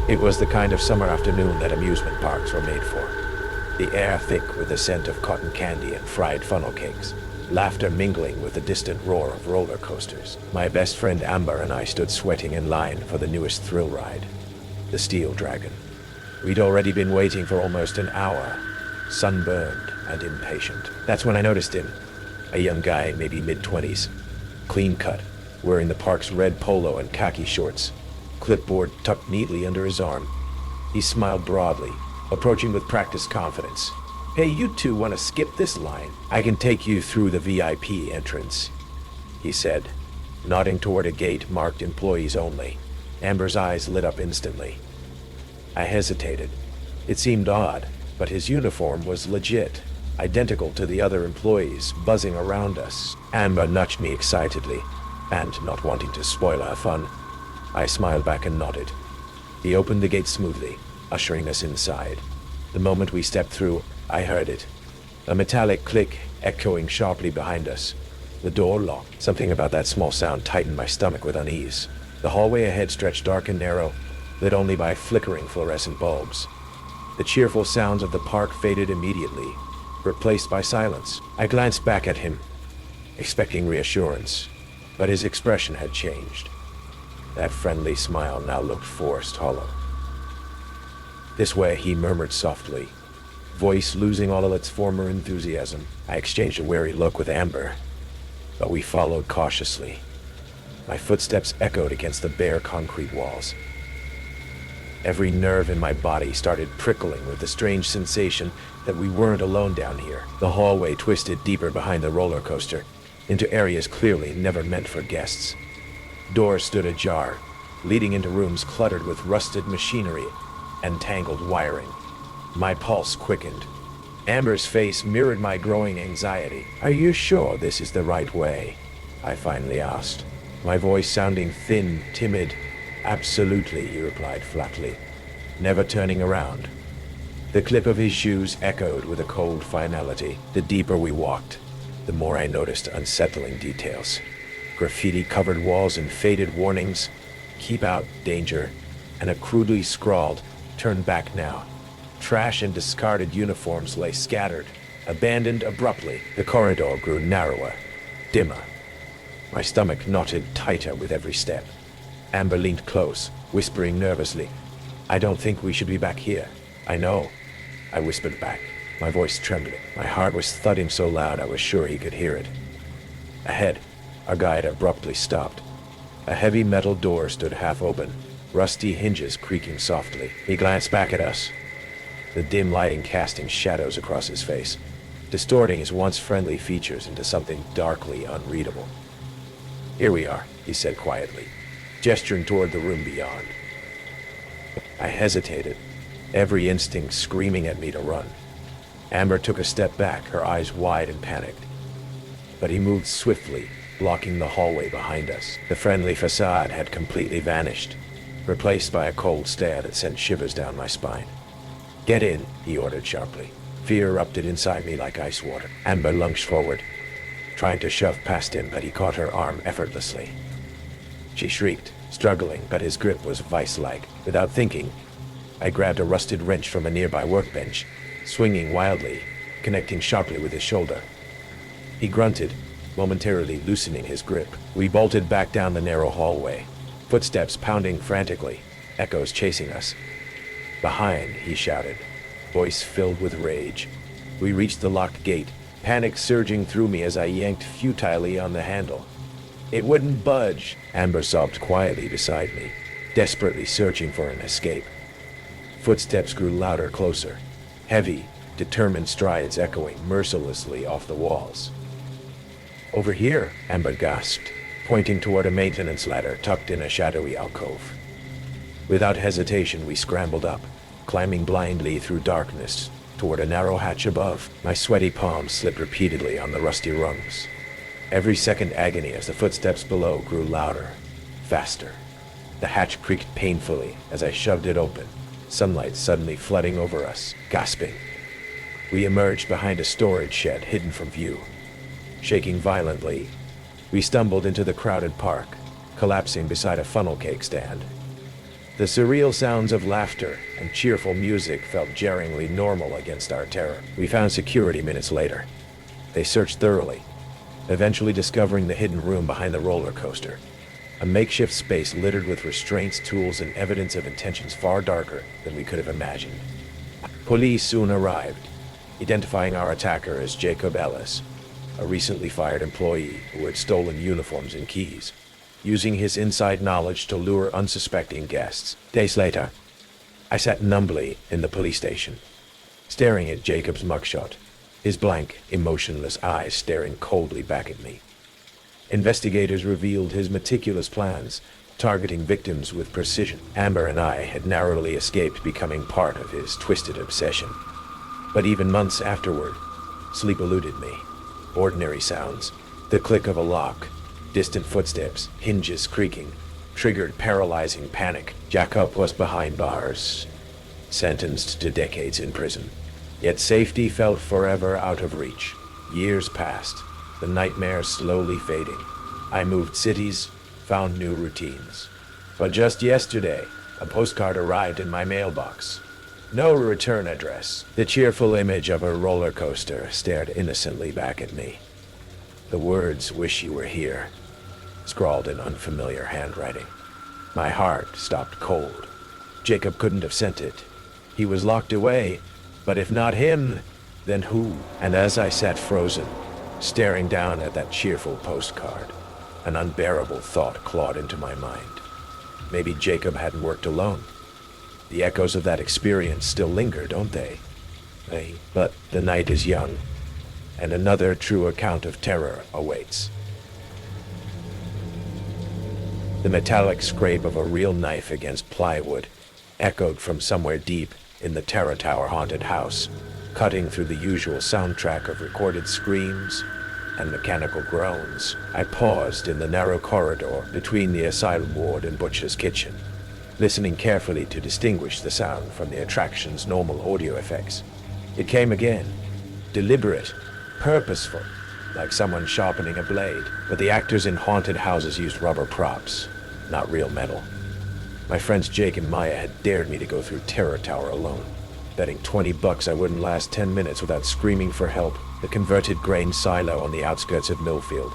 It was the kind of summer afternoon that amusement parks were made for. The air thick with the scent of cotton candy and fried funnel cakes. Laughter mingling with the distant roar of roller coasters. My best friend Amber and I stood sweating in line for the newest thrill ride, the Steel Dragon. We'd already been waiting for almost an hour, sunburned and impatient. That's when I noticed him. A young guy, maybe mid-20s, clean cut, wearing the park's red polo and khaki shorts, clipboard tucked neatly under his arm. He smiled broadly, approaching with practiced confidence. "Hey, you two want to skip this line? I can take you through the VIP entrance," he said, nodding toward a gate marked employees only. Amber's eyes lit up instantly. I hesitated. It seemed odd, but his uniform was legit, identical to the other employees buzzing around us. Amber nudged me excitedly, and not wanting to spoil our fun, I smiled back and nodded. He opened the gate smoothly, ushering us inside. The moment we stepped through, I heard it. A metallic click echoing sharply behind us. The door locked. Something about that small sound tightened my stomach with unease. The hallway ahead stretched dark and narrow, lit only by flickering fluorescent bulbs. The cheerful sounds of the park faded immediately, replaced by silence. I glanced back at him, expecting reassurance, but his expression had changed. That friendly smile now looked forced, hollow. "This way," he murmured softly, voice losing all of its former enthusiasm. I exchanged a wary look with Amber, but we followed cautiously. My footsteps echoed against the bare concrete walls. Every nerve in my body started prickling with the strange sensation that we weren't alone down here. The hallway twisted deeper behind the roller coaster, into areas clearly never meant for guests. Doors stood ajar, leading into rooms cluttered with rusted machinery and tangled wiring. My pulse quickened. Amber's face mirrored my growing anxiety. "Are you sure this is the right way?" I finally asked, my voice sounding thin, timid. "Absolutely," he replied flatly, never turning around. The clip of his shoes echoed with a cold finality. The deeper we walked, the more I noticed unsettling details. Graffiti-covered walls and faded warnings, "Keep out, danger," and a crudely scrawled, "Turn back now." Trash and discarded uniforms lay scattered, abandoned abruptly. The corridor grew narrower, dimmer. My stomach knotted tighter with every step. Amber leaned close, whispering nervously, "I don't think we should be back here." "I know," I whispered back, my voice trembling. My heart was thudding so loud I was sure he could hear it. Ahead, our guide abruptly stopped. A heavy metal door stood half open, rusty hinges creaking softly. He glanced back at us, the dim lighting casting shadows across his face, distorting his once friendly features into something darkly unreadable. "Here we are," he said quietly, gesturing toward the room beyond. I hesitated, every instinct screaming at me to run. Amber took a step back, her eyes wide and panicked. But he moved swiftly, blocking the hallway behind us. The friendly facade had completely vanished, replaced by a cold stare that sent shivers down my spine. "Get in," he ordered sharply. Fear erupted inside me like ice water. Amber lunged forward, trying to shove past him, but he caught her arm effortlessly. She shrieked, struggling, but his grip was vice-like. Without thinking, I grabbed a rusted wrench from a nearby workbench, swinging wildly, connecting sharply with his shoulder. He grunted, momentarily loosening his grip. We bolted back down the narrow hallway, footsteps pounding frantically, echoes chasing us. "Behind," he shouted, voice filled with rage. We reached the locked gate, panic surging through me as I yanked futilely on the handle. It wouldn't budge. Amber sobbed quietly beside me, desperately searching for an escape. Footsteps grew louder, closer, heavy, determined strides echoing mercilessly off the walls. "Over here," Amber gasped, pointing toward a maintenance ladder tucked in a shadowy alcove. Without hesitation, we scrambled up, climbing blindly through darkness toward a narrow hatch above. My sweaty palms slipped repeatedly on the rusty rungs. Every second agony as the footsteps below grew louder, faster. The hatch creaked painfully as I shoved it open, sunlight suddenly flooding over us, gasping. We emerged behind a storage shed hidden from view. Shaking violently, we stumbled into the crowded park, collapsing beside a funnel cake stand. The surreal sounds of laughter and cheerful music felt jarringly normal against our terror. We found security minutes later. They searched thoroughly, eventually discovering the hidden room behind the roller coaster. A makeshift space littered with restraints, tools, and evidence of intentions far darker than we could have imagined. Police soon arrived, identifying our attacker as Jacob Ellis, a recently fired employee who had stolen uniforms and keys, using his inside knowledge to lure unsuspecting guests. Days later, I sat numbly in the police station, staring at Jacob's mugshot, his blank, emotionless eyes staring coldly back at me. Investigators revealed his meticulous plans, targeting victims with precision. Amber and I had narrowly escaped becoming part of his twisted obsession. But even months afterward, sleep eluded me. Ordinary sounds, the click of a lock, distant footsteps, hinges creaking, triggered paralyzing panic. Jacob was behind bars, sentenced to decades in prison. Yet safety felt forever out of reach. Years passed, the nightmares slowly fading. I moved cities, found new routines. But just yesterday, a postcard arrived in my mailbox. No return address. The cheerful image of a roller coaster stared innocently back at me. The words, "Wish you were here," scrawled in unfamiliar handwriting. My heart stopped cold. Jacob couldn't have sent it. He was locked away, but if not him, then who? And as I sat frozen, staring down at that cheerful postcard, an unbearable thought clawed into my mind. Maybe Jacob hadn't worked alone. The echoes of that experience still linger, don't they? But the night is young, and another true account of terror awaits. The metallic scrape of a real knife against plywood echoed from somewhere deep in the Terror Tower haunted house, cutting through the usual soundtrack of recorded screams and mechanical groans. I paused in the narrow corridor between the asylum ward and Butcher's kitchen, listening carefully to distinguish the sound from the attraction's normal audio effects. It came again, deliberate, purposeful, like someone sharpening a blade. But the actors in haunted houses used rubber props, not real metal. My friends Jake and Maya had dared me to go through Terror Tower alone, betting $20 I wouldn't last 10 minutes without screaming for help. The converted grain silo on the outskirts of Millfield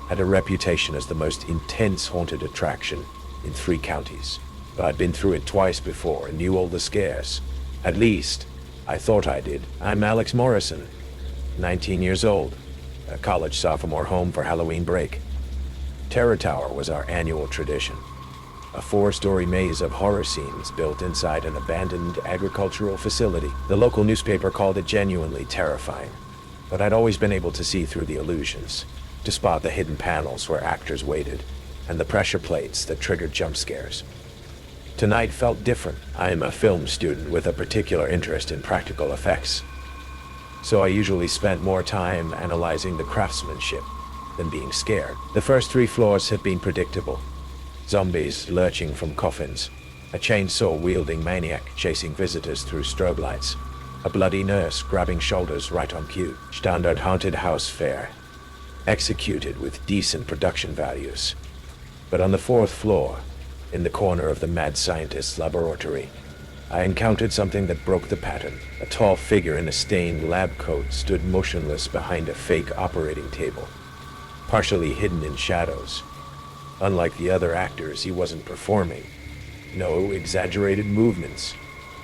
had a reputation as the most intense haunted attraction in 3 counties. But I'd been through it twice before and knew all the scares. At least, I thought I did. I'm Alex Morrison, 19 years old, a college sophomore home for Halloween break. Terror Tower was our annual tradition, a 4-story maze of horror scenes built inside an abandoned agricultural facility. The local newspaper called it genuinely terrifying, but I'd always been able to see through the illusions, to spot the hidden panels where actors waited, and the pressure plates that triggered jump scares. Tonight felt different. I'm a film student with a particular interest in practical effects, so I usually spent more time analyzing the craftsmanship than being scared. The first 3 floors have been predictable. Zombies lurching from coffins, a chainsaw-wielding maniac chasing visitors through strobe lights, a bloody nurse grabbing shoulders right on cue. Standard haunted house fare, executed with decent production values. But on the 4th floor, in the corner of the mad scientist's laboratory, I encountered something that broke the pattern. A tall figure in a stained lab coat stood motionless behind a fake operating table, partially hidden in shadows. Unlike the other actors, he wasn't performing. No exaggerated movements,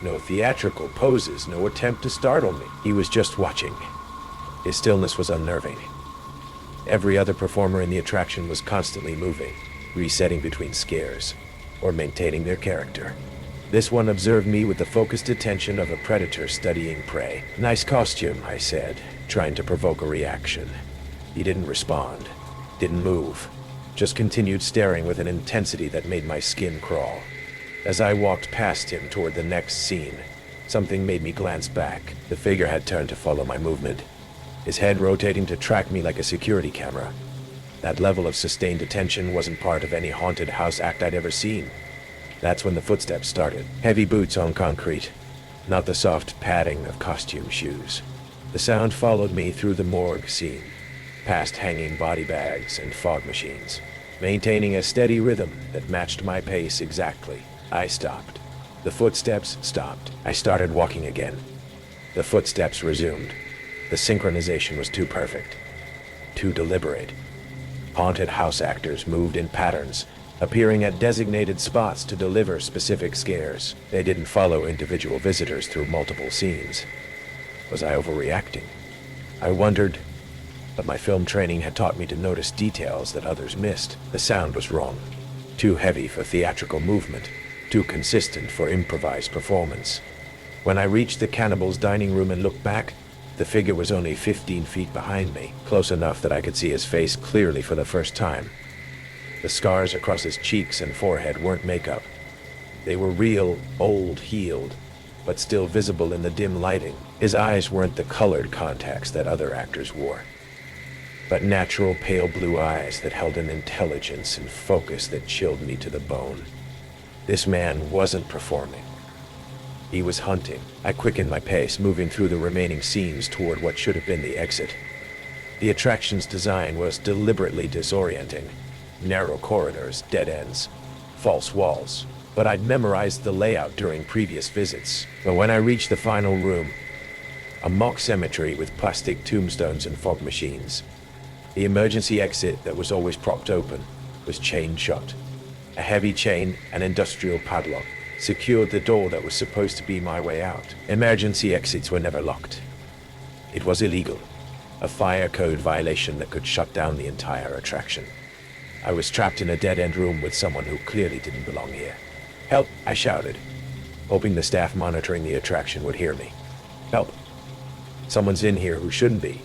no theatrical poses, no attempt to startle me. He was just watching. His stillness was unnerving. Every other performer in the attraction was constantly moving, resetting between scares, or maintaining their character. This one observed me with the focused attention of a predator studying prey. "Nice costume," I said, trying to provoke a reaction. He didn't respond, didn't move, just continued staring with an intensity that made my skin crawl. As I walked past him toward the next scene, something made me glance back. The figure had turned to follow my movement, his head rotating to track me like a security camera. That level of sustained attention wasn't part of any haunted house act I'd ever seen. That's when the footsteps started. Heavy boots on concrete, not the soft padding of costume shoes. The sound followed me through the morgue scene, past hanging body bags and fog machines, maintaining a steady rhythm that matched my pace exactly. I stopped. The footsteps stopped. I started walking again. The footsteps resumed. The synchronization was too perfect, too deliberate. Haunted house actors moved in patterns, appearing at designated spots to deliver specific scares. They didn't follow individual visitors through multiple scenes. Was I overreacting? I wondered, but my film training had taught me to notice details that others missed. The sound was wrong. Too heavy for theatrical movement, too consistent for improvised performance. When I reached the cannibal's dining room and looked back, the figure was only 15 feet behind me, close enough that I could see his face clearly for the first time. The scars across his cheeks and forehead weren't makeup. They were real, old, healed, but still visible in the dim lighting. His eyes weren't the colored contacts that other actors wore, but natural pale blue eyes that held an intelligence and focus that chilled me to the bone. This man wasn't performing. He was hunting. I quickened my pace, moving through the remaining scenes toward what should have been the exit. The attraction's design was deliberately disorienting. Narrow corridors, dead ends, false walls. But I'd memorized the layout during previous visits. But when I reached the final room, a mock cemetery with plastic tombstones and fog machines, the emergency exit that was always propped open was chained shut. A heavy chain, an industrial padlock, secured the door that was supposed to be my way out. Emergency exits were never locked. It was illegal, a fire code violation that could shut down the entire attraction. I was trapped in a dead-end room with someone who clearly didn't belong here. "Help!" I shouted, hoping the staff monitoring the attraction would hear me. "Help! Someone's in here who shouldn't be."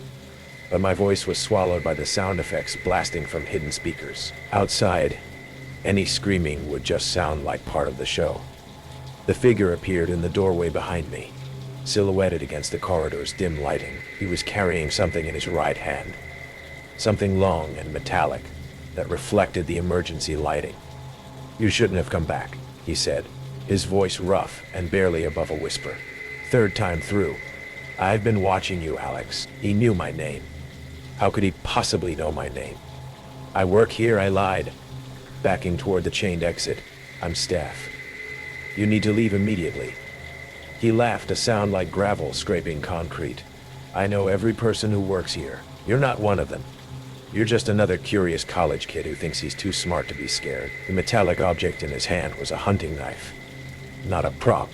But my voice was swallowed by the sound effects blasting from hidden speakers. Outside, any screaming would just sound like part of the show. The figure appeared in the doorway behind me, silhouetted against the corridor's dim lighting. He was carrying something in his right hand, something long and metallic that reflected the emergency lighting. "You shouldn't have come back," he said, his voice rough and barely above a whisper. Third time through. "I've been watching you, Alex." He knew my name. How could he possibly know my name? "I work here," I lied, backing toward the chained exit. "I'm staff. You need to leave immediately." He laughed, a sound like gravel scraping concrete. "I know every person who works here. You're not one of them. You're just another curious college kid who thinks he's too smart to be scared." The metallic object in his hand was a hunting knife. Not a prop,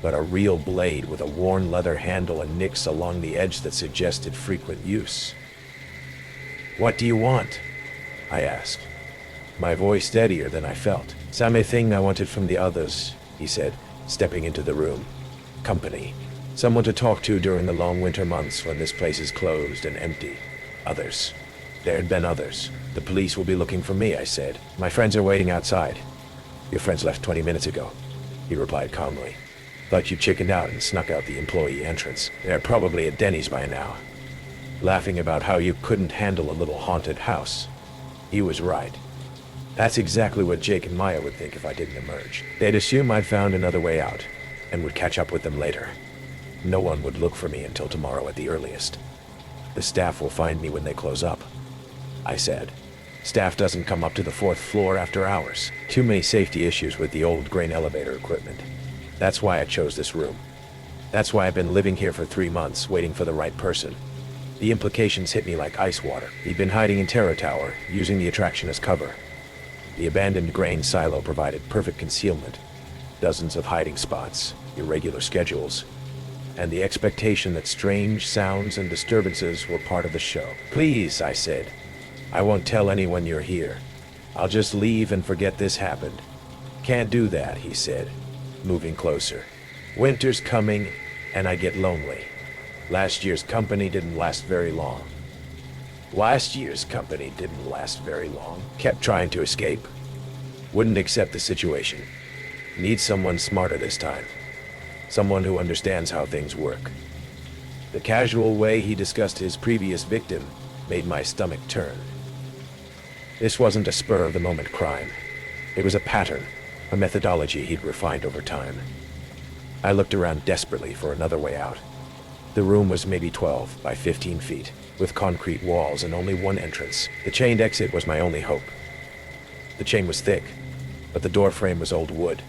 but a real blade with a worn leather handle and nicks along the edge that suggested frequent use. "What do you want?" I asked, my voice steadier than I felt. "Same thing I wanted from the others," he said, stepping into the room. "Company. Someone to talk to during the long winter months when this place is closed and empty. Others. There had been others. The police will be looking for me," I said. "My friends are waiting outside." "Your friends left 20 minutes ago," he replied calmly. "Thought you chickened out and snuck out the employee entrance. They're probably at Denny's by now, laughing about how you couldn't handle a little haunted house." He was right. That's exactly what Jake and Maya would think if I didn't emerge. They'd assume I'd found another way out and would catch up with them later. No one would look for me until tomorrow at the earliest. "The staff will find me when they close up," I said. "Staff doesn't come up to the 4th floor after hours. Too many safety issues with the old grain elevator equipment. That's why I chose this room. That's why I've been living here for 3 months, waiting for the right person." The implications hit me like ice water. He'd been hiding in Terror Tower, using the attraction as cover. The abandoned grain silo provided perfect concealment. Dozens of hiding spots, irregular schedules, and the expectation that strange sounds and disturbances were part of the show. "Please," I said. "I won't tell anyone you're here. I'll just leave and forget this happened." "Can't do that," he said, moving closer. "Winter's coming, and I get lonely. Last year's company didn't last very long." Last year's company didn't last very long. Kept trying to escape. Wouldn't accept the situation. Need someone smarter this time. Someone who understands how things work. The casual way he discussed his previous victim made my stomach turn. This wasn't a spur-of-the-moment crime. It was a pattern, a methodology he'd refined over time. I looked around desperately for another way out. The room was maybe 12 by 15 feet, with concrete walls and only one entrance. The chained exit was my only hope. The chain was thick, but the door frame was old wood,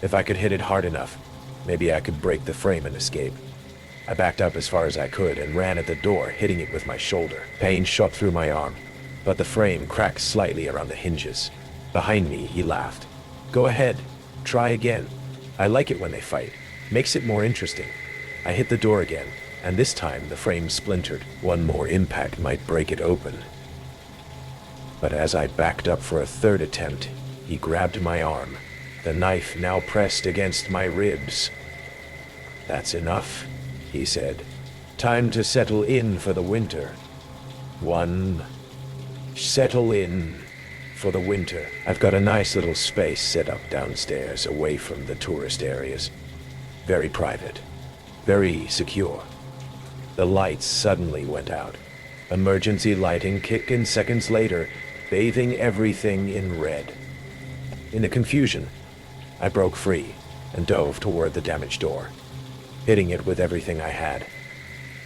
If I could hit it hard enough, maybe I could break the frame and escape. I backed up as far as I could and ran at the door, hitting it with my shoulder. Pain shot through my arm, but the frame cracked slightly around the hinges. Behind me, he laughed. Go ahead. Try again. I like it when they fight. Makes it more interesting. I hit the door again, and this time the frame splintered. One more impact might break it open. But as I backed up for a third attempt, he grabbed my arm, the knife now pressed against my ribs. That's enough, he said. Time to settle in for the winter. Settle in for the winter. I've got a nice little space set up downstairs away from the tourist areas. Very private. Very secure. The lights suddenly went out. Emergency lighting kicked in seconds later, bathing everything in red. In the confusion, I broke free and dove toward the damaged door, hitting it with everything I had.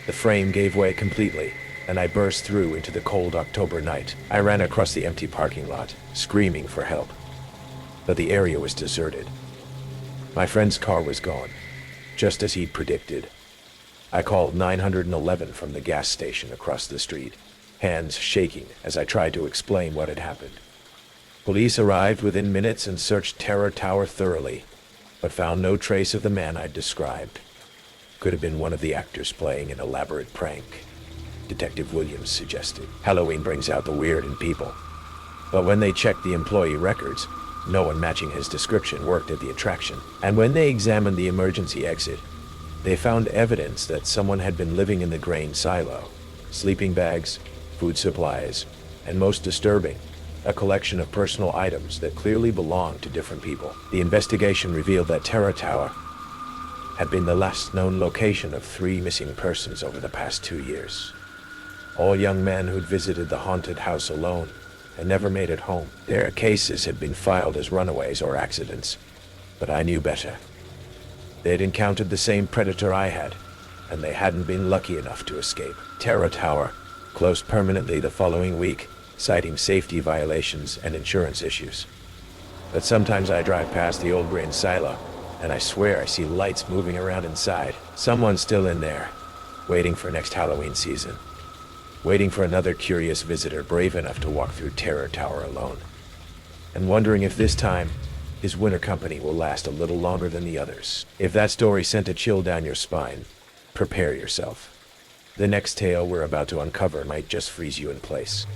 The frame gave way completely, and I burst through into the cold October night. I ran across the empty parking lot, screaming for help. But the area was deserted. My friend's car was gone, just as he'd predicted. I called 911 from the gas station across the street, hands shaking as I tried to explain what had happened. Police arrived within minutes and searched Terror Tower thoroughly, but found no trace of the man I'd described. Could have been one of the actors playing an elaborate prank, Detective Williams suggested. Halloween brings out the weird in people. But when they checked the employee records, no one matching his description worked at the attraction. And when they examined the emergency exit, they found evidence that someone had been living in the grain silo. Sleeping bags, food supplies, and most disturbing, a collection of personal items that clearly belonged to different people. The investigation revealed that Terror Tower had been the last known location of 3 missing persons over the past 2 years. All young men who'd visited the haunted house alone and never made it home. Their cases had been filed as runaways or accidents, but I knew better. They'd encountered the same predator I had, and they hadn't been lucky enough to escape. Terror Tower closed permanently the following week, citing safety violations and insurance issues. But sometimes I drive past the old grain silo, and I swear I see lights moving around inside. Someone's still in there, waiting for next Halloween season. Waiting for another curious visitor brave enough to walk through Terror Tower alone. And wondering if this time, his winter company will last a little longer than the others. If that story sent a chill down your spine, prepare yourself. The next tale we're about to uncover might just freeze you in place.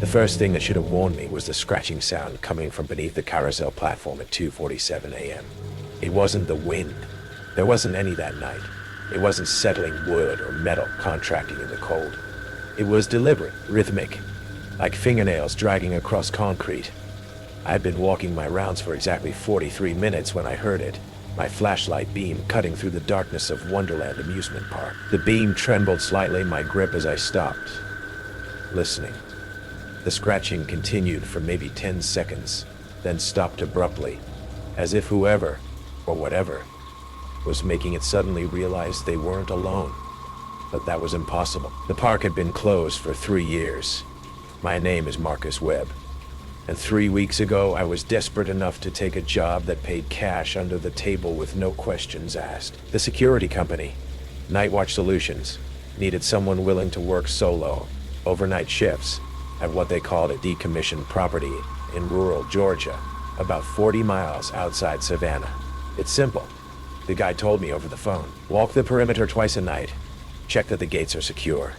The first thing that should have warned me was the scratching sound coming from beneath the carousel platform at 2:47 a.m. It wasn't the wind. There wasn't any that night. It wasn't settling wood or metal contracting in the cold. It was deliberate, rhythmic, like fingernails dragging across concrete. I'd been walking my rounds for exactly 43 minutes when I heard it, my flashlight beam cutting through the darkness of Wonderland Amusement Park. The beam trembled slightly in my grip as I stopped, listening. The scratching continued for maybe 10 seconds, then stopped abruptly, as if whoever, or whatever, was making it suddenly realize they weren't alone. But that was impossible. The park had been closed for 3 years. My name is Marcus Webb, and 3 weeks ago I was desperate enough to take a job that paid cash under the table with no questions asked. The security company, Night Watch Solutions, needed someone willing to work solo, overnight shifts, at what they called a decommissioned property in rural Georgia, about 40 miles outside Savannah. It's simple. The guy told me over the phone. Walk the perimeter twice a night. Check that the gates are secure.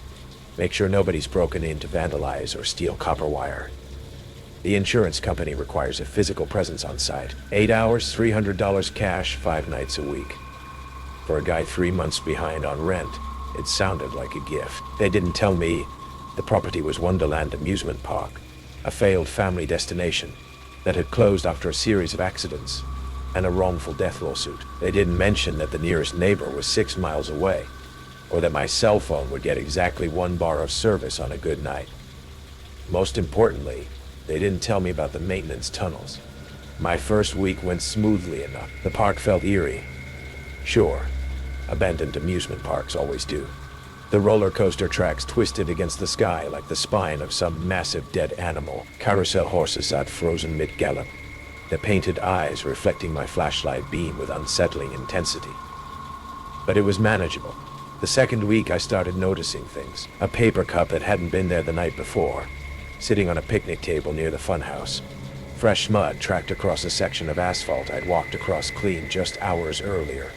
Make sure nobody's broken in to vandalize or steal copper wire. The insurance company requires a physical presence on site. 8 hours, $300 cash, 5 nights a week. For a guy 3 months behind on rent, it sounded like a gift. They didn't tell me the property was Wonderland Amusement Park, a failed family destination that had closed after a series of accidents and a wrongful death lawsuit. They didn't mention that the nearest neighbor was 6 miles away, or that my cell phone would get exactly 1 bar of service on a good night. Most importantly, they didn't tell me about the maintenance tunnels. My first week went smoothly enough. The park felt eerie. Sure, abandoned amusement parks always do. The roller coaster tracks twisted against the sky like the spine of some massive dead animal. Carousel horses sat frozen mid-gallop, the painted eyes reflecting my flashlight beam with unsettling intensity. But it was manageable. The second week I started noticing things. A paper cup that hadn't been there the night before, sitting on a picnic table near the funhouse. Fresh mud tracked across a section of asphalt I'd walked across clean just hours earlier.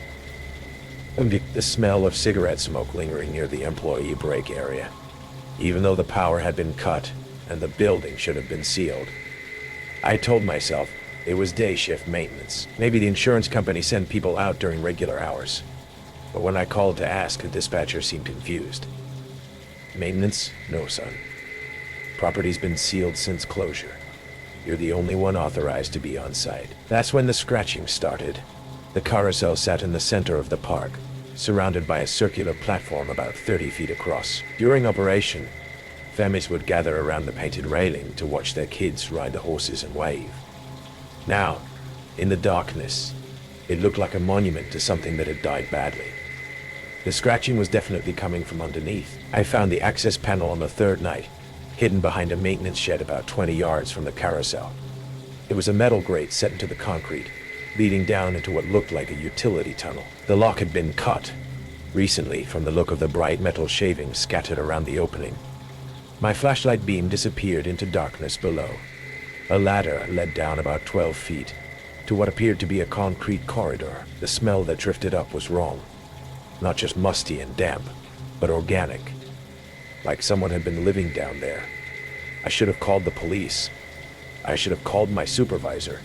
And the smell of cigarette smoke lingering near the employee break area, even though the power had been cut and the building should have been sealed. I told myself it was day shift maintenance. Maybe the insurance company sent people out during regular hours. But when I called to ask, the dispatcher seemed confused. Maintenance? No, son. Property's been sealed since closure. You're the only one authorized to be on site. That's when the scratching started. The carousel sat in the center of the park, surrounded by a circular platform about 30 feet across. During operation, families would gather around the painted railing to watch their kids ride the horses and wave. Now, in the darkness, it looked like a monument to something that had died badly. The scratching was definitely coming from underneath. I found the access panel on the third night, hidden behind a maintenance shed about 20 yards from the carousel. It was a metal grate set into the concrete, leading down into what looked like a utility tunnel. The lock had been cut recently from the look of the bright metal shavings scattered around the opening. My flashlight beam disappeared into darkness below. A ladder led down about 12 feet to what appeared to be a concrete corridor. The smell that drifted up was wrong. Not just musty and damp, but organic. Like someone had been living down there. I should have called the police. I should have called my supervisor.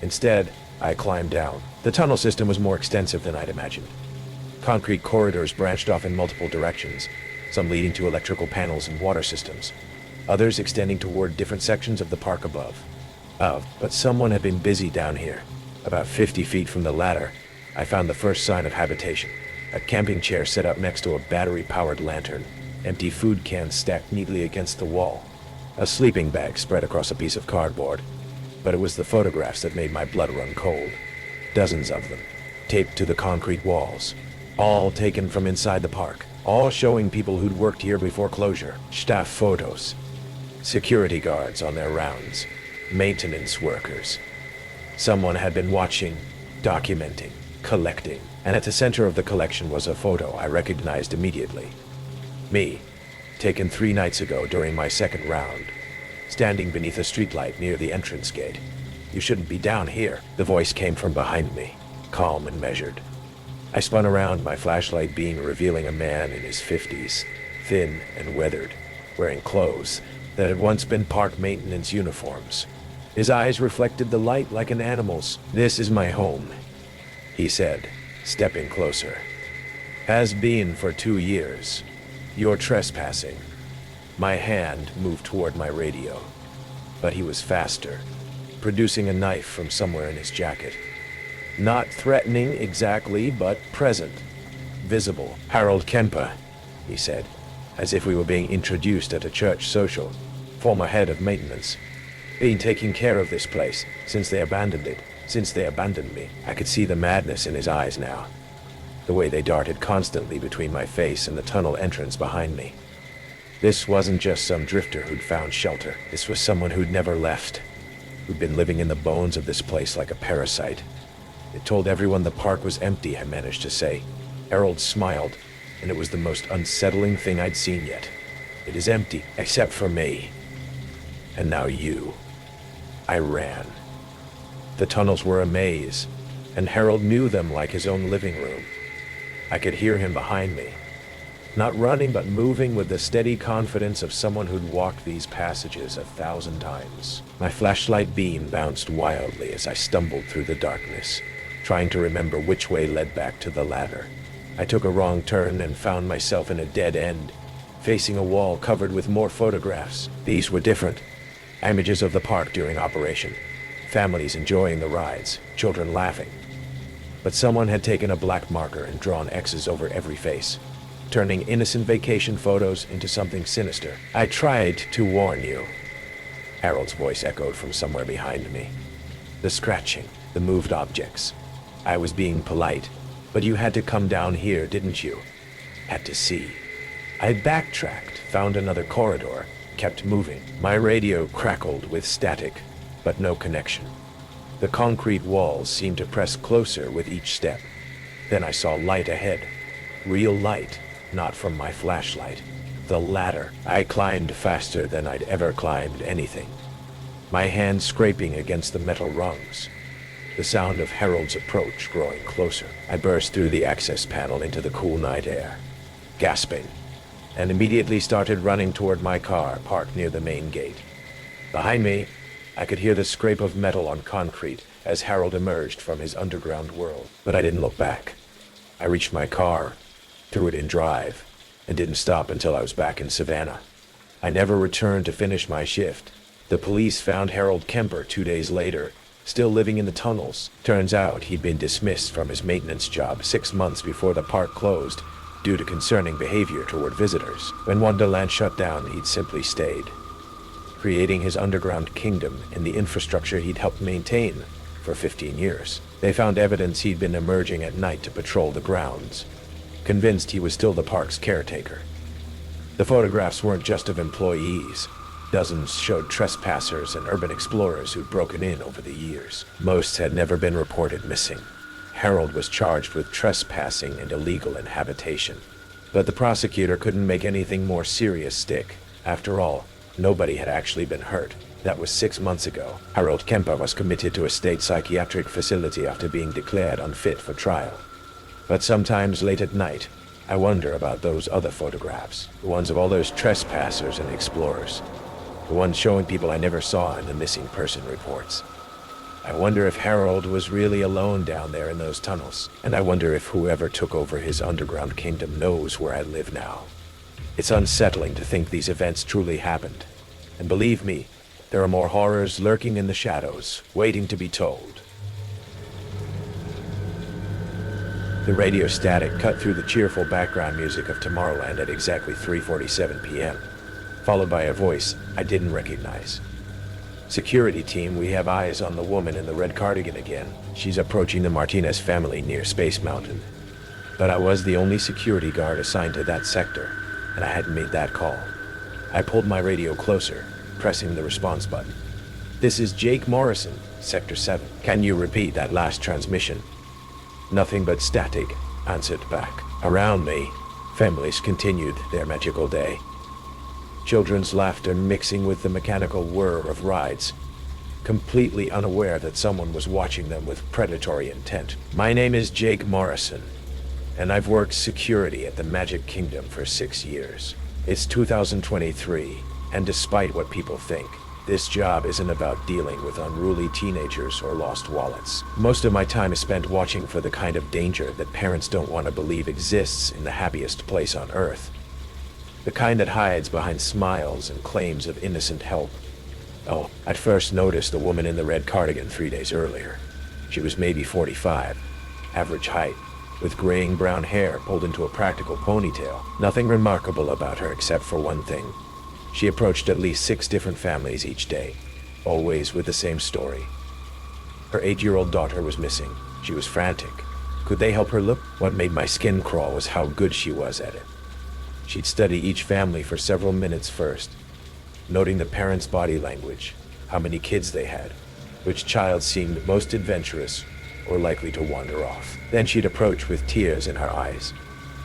Instead, I climbed down. The tunnel system was more extensive than I'd imagined. Concrete corridors branched off in multiple directions, some leading to electrical panels and water systems, others extending toward different sections of the park above. But someone had been busy down here. About 50 feet from the ladder, I found the first sign of habitation. A camping chair set up next to a battery-powered lantern, empty food cans stacked neatly against the wall, a sleeping bag spread across a piece of cardboard. But it was the photographs that made my blood run cold. Dozens of them, taped to the concrete walls, all taken from inside the park, all showing people who'd worked here before closure. Staff photos, security guards on their rounds, maintenance workers. Someone had been watching, documenting, collecting, and at the center of the collection was a photo I recognized immediately. Me, taken 3 nights ago during my second round, standing beneath a streetlight near the entrance gate. You shouldn't be down here. The voice came from behind me, calm and measured. I spun around, my flashlight beam revealing a man in his 50s, thin and weathered, wearing clothes that had once been park maintenance uniforms. His eyes reflected the light like an animal's. "This is my home," he said, stepping closer. "Has been for 2 years. You're trespassing." My hand moved toward my radio, but he was faster, producing a knife from somewhere in his jacket. Not threatening exactly, but present, visible. "Harold Kemper," he said, as if we were being introduced at a church social. "Former head of maintenance. Been taking care of this place since they abandoned it, since they abandoned me." I could see the madness in his eyes now, the way they darted constantly between my face and the tunnel entrance behind me. This wasn't just some drifter who'd found shelter. This was someone who'd never left, who'd been living in the bones of this place like a parasite. It told everyone the park was empty, I managed to say. Harold smiled, and it was the most unsettling thing I'd seen yet. "It is empty, except for me. And now you." I ran. The tunnels were a maze, and Harold knew them like his own living room. I could hear him behind me. Not running, but moving with the steady confidence of someone who'd walked these passages 1,000 times. My flashlight beam bounced wildly as I stumbled through the darkness, trying to remember which way led back to the ladder. I took a wrong turn and found myself in a dead end, facing a wall covered with more photographs. These were different. Images of the park during operation. Families enjoying the rides, children laughing. But someone had taken a black marker and drawn X's over every face, turning innocent vacation photos into something sinister. "I tried to warn you," Harold's voice echoed from somewhere behind me. "The scratching, the moved objects. I was being polite, but you had to come down here, didn't you? Had to see." I backtracked, found another corridor, kept moving. My radio crackled with static, but no connection. The concrete walls seemed to press closer with each step. Then I saw light ahead. Real light, not from my flashlight. The ladder. I climbed faster than I'd ever climbed anything, my hands scraping against the metal rungs. The sound of Harold's approach growing closer. I burst through the access panel into the cool night air, gasping, and immediately started running toward my car parked near the main gate. Behind me, I could hear the scrape of metal on concrete as Harold emerged from his underground world, but I didn't look back. I reached my car, threw it in drive, and didn't stop until I was back in Savannah. I never returned to finish my shift. The police found Harold Kemper 2 days later, still living in the tunnels. Turns out he'd been dismissed from his maintenance job 6 months before the park closed due to concerning behavior toward visitors. When Wonderland shut down, he'd simply stayed, creating his underground kingdom in the infrastructure he'd helped maintain for 15 years. They found evidence he'd been emerging at night to patrol the grounds, convinced he was still the park's caretaker. The photographs weren't just of employees. Dozens showed trespassers and urban explorers who'd broken in over the years. Most had never been reported missing. Harold was charged with trespassing and illegal inhabitation, but the prosecutor couldn't make anything more serious stick. After all, nobody had actually been hurt. That was 6 months ago. Harold Kemper was committed to a state psychiatric facility after being declared unfit for trial. But sometimes late at night, I wonder about those other photographs, the ones of all those trespassers and explorers, the ones showing people I never saw in the missing person reports. I wonder if Harold was really alone down there in those tunnels, and I wonder if whoever took over his underground kingdom knows where I live now. It's unsettling to think these events truly happened, and believe me, there are more horrors lurking in the shadows, waiting to be told. The radio static cut through the cheerful background music of Tomorrowland at exactly 3:47 p.m., followed by a voice I didn't recognize. "Security team, we have eyes on the woman in the red cardigan again. She's approaching the Martinez family near Space Mountain." But I was the only security guard assigned to that sector, and I hadn't made that call. I pulled my radio closer, pressing the response button. "This is Jake Morrison, Sector 7. Can you repeat that last transmission?" "Nothing but static," answered back. Around me, families continued their magical day. Children's laughter mixing with the mechanical whir of rides, completely unaware that someone was watching them with predatory intent. "My name is Jake Morrison, and I've worked security at the Magic Kingdom for 6 years. It's 2023, and despite what people think, this job isn't about dealing with unruly teenagers or lost wallets. Most of my time is spent watching for the kind of danger that parents don't want to believe exists in the happiest place on Earth. The kind that hides behind smiles and claims of innocent help. Oh, I'd first noticed the woman in the red cardigan 3 days earlier. She was maybe 45, average height, with graying brown hair pulled into a practical ponytail. Nothing remarkable about her except for one thing. She approached at least 6 different families each day, always with the same story. Her 8-year-old daughter was missing. She was frantic. Could they help her look? What made my skin crawl was how good she was at it. She'd study each family for several minutes first, noting the parents' body language, how many kids they had, which child seemed most adventurous or likely to wander off. Then she'd approach with tears in her eyes,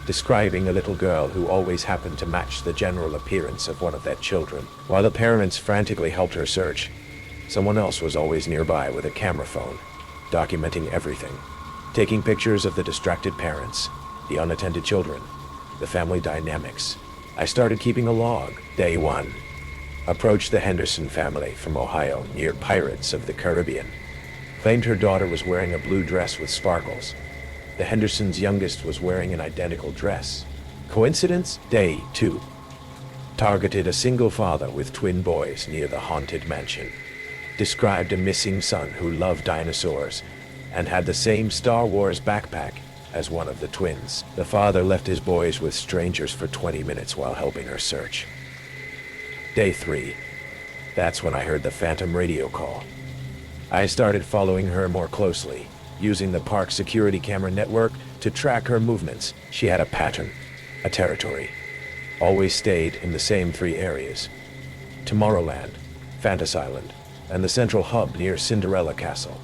describing a little girl who always happened to match the general appearance of one of their children. While the parents frantically helped her search, someone else was always nearby with a camera phone, documenting everything, taking pictures of the distracted parents, the unattended children, the family dynamics. I started keeping a log. Day 1. Approached the Henderson family from Ohio near Pirates of the Caribbean. Claimed her daughter was wearing a blue dress with sparkles. The Hendersons' youngest was wearing an identical dress. Coincidence? Day 2. Targeted a single father with twin boys near the haunted mansion. Described a missing son who loved dinosaurs and had the same Star Wars backpack as one of the twins. The father left his boys with strangers for 20 minutes while helping her search. Day 3. That's when I heard the phantom radio call. I started following her more closely, using the park security camera network to track her movements. She had a pattern, a territory. Always stayed in the same 3 areas: Tomorrowland, Fantasy Island, and the central hub near Cinderella Castle.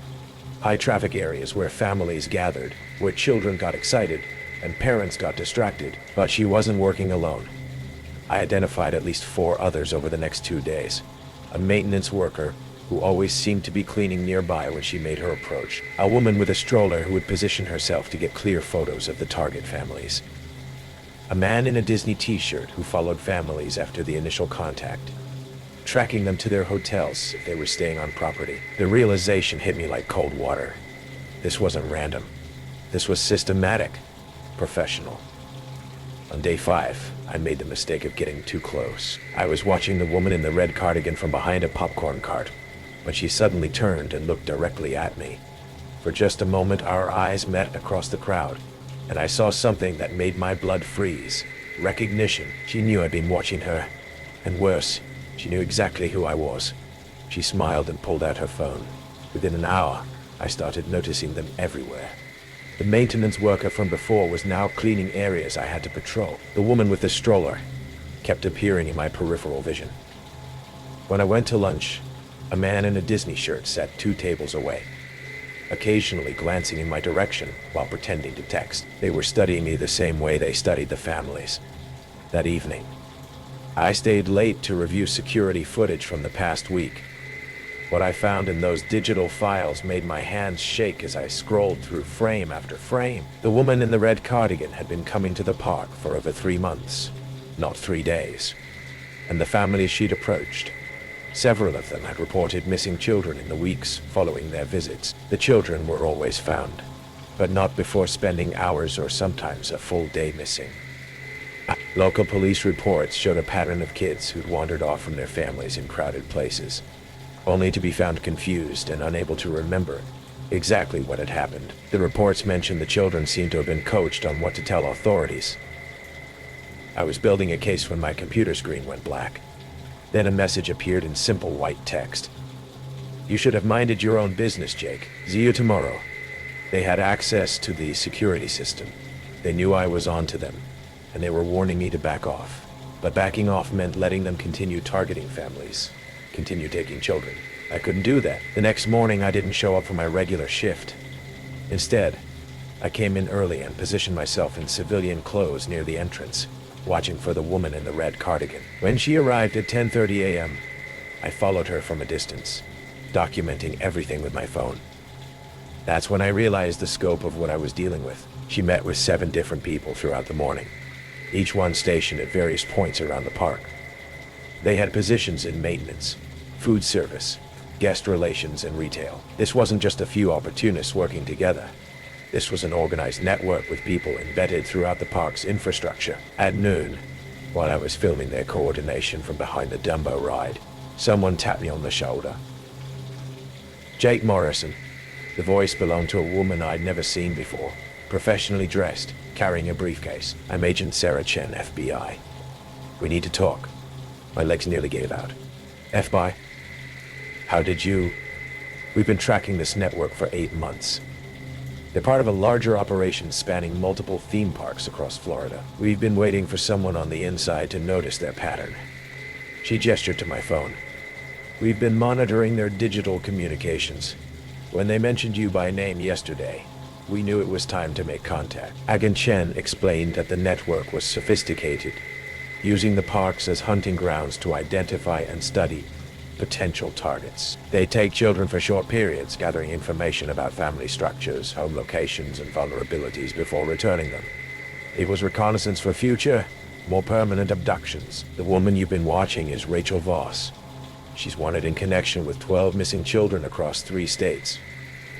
High traffic areas where families gathered, where children got excited, and parents got distracted, but she wasn't working alone. I identified at least 4 others over the next 2 days. A maintenance worker, who always seemed to be cleaning nearby when she made her approach. A woman with a stroller who would position herself to get clear photos of the target families. A man in a Disney t-shirt who followed families after the initial contact, tracking them to their hotels if they were staying on property. The realization hit me like cold water. This wasn't random. This was systematic, professional. On day 5, I made the mistake of getting too close. I was watching the woman in the red cardigan from behind a popcorn cart, when she suddenly turned and looked directly at me. For just a moment, our eyes met across the crowd, and I saw something that made my blood freeze. Recognition. She knew I'd been watching her. And worse, she knew exactly who I was. She smiled and pulled out her phone. Within an hour, I started noticing them everywhere. The maintenance worker from before was now cleaning areas I had to patrol. The woman with the stroller kept appearing in my peripheral vision. When I went to lunch, a man in a Disney shirt sat 2 tables away, occasionally glancing in my direction while pretending to text. They were studying me the same way they studied the families. That evening, I stayed late to review security footage from the past week. What I found in those digital files made my hands shake as I scrolled through frame after frame. The woman in the red cardigan had been coming to the park for over 3 months, not 3 days. And the families she'd approached, several of them had reported missing children in the weeks following their visits. The children were always found, but not before spending hours or sometimes a full day missing. Local police reports showed a pattern of kids who'd wandered off from their families in crowded places, only to be found confused and unable to remember exactly what had happened. The reports mentioned the children seemed to have been coached on what to tell authorities. I was building a case when my computer screen went black. Then a message appeared in simple white text. "You should have minded your own business, Jake. See you tomorrow." They had access to the security system. They knew I was on to them, and they were warning me to back off. But backing off meant letting them continue targeting families, continue taking children. I couldn't do that. The next morning, I didn't show up for my regular shift. Instead, I came in early and positioned myself in civilian clothes near the entrance, watching for the woman in the red cardigan. When she arrived at 10:30 a.m., I followed her from a distance, documenting everything with my phone. That's when I realized the scope of what I was dealing with. She met with 7 different people throughout the morning, each one stationed at various points around the park. They had positions in maintenance, food service, guest relations, and retail. This wasn't just a few opportunists working together. This was an organized network with people embedded throughout the park's infrastructure. At noon, while I was filming their coordination from behind the Dumbo ride, someone tapped me on the shoulder. Jake Morrison. The voice belonged to a woman I'd never seen before, professionally dressed, carrying a briefcase. "I'm Agent Sarah Chen, FBI. We need to talk." My legs nearly gave out. "FBI? How did you..." "We've been tracking this network for 8 months. They're part of a larger operation spanning multiple theme parks across Florida. We've been waiting for someone on the inside to notice their pattern." She gestured to my phone. "We've been monitoring their digital communications. When they mentioned you by name yesterday, we knew it was time to make contact." Agent Chen explained that the network was sophisticated, using the parks as hunting grounds to identify and study potential targets. They take children for short periods, gathering information about family structures, home locations, and vulnerabilities before returning them. It was reconnaissance for future, more permanent abductions. The woman you've been watching is Rachel Voss. She's wanted in connection with 12 missing children across 3 states.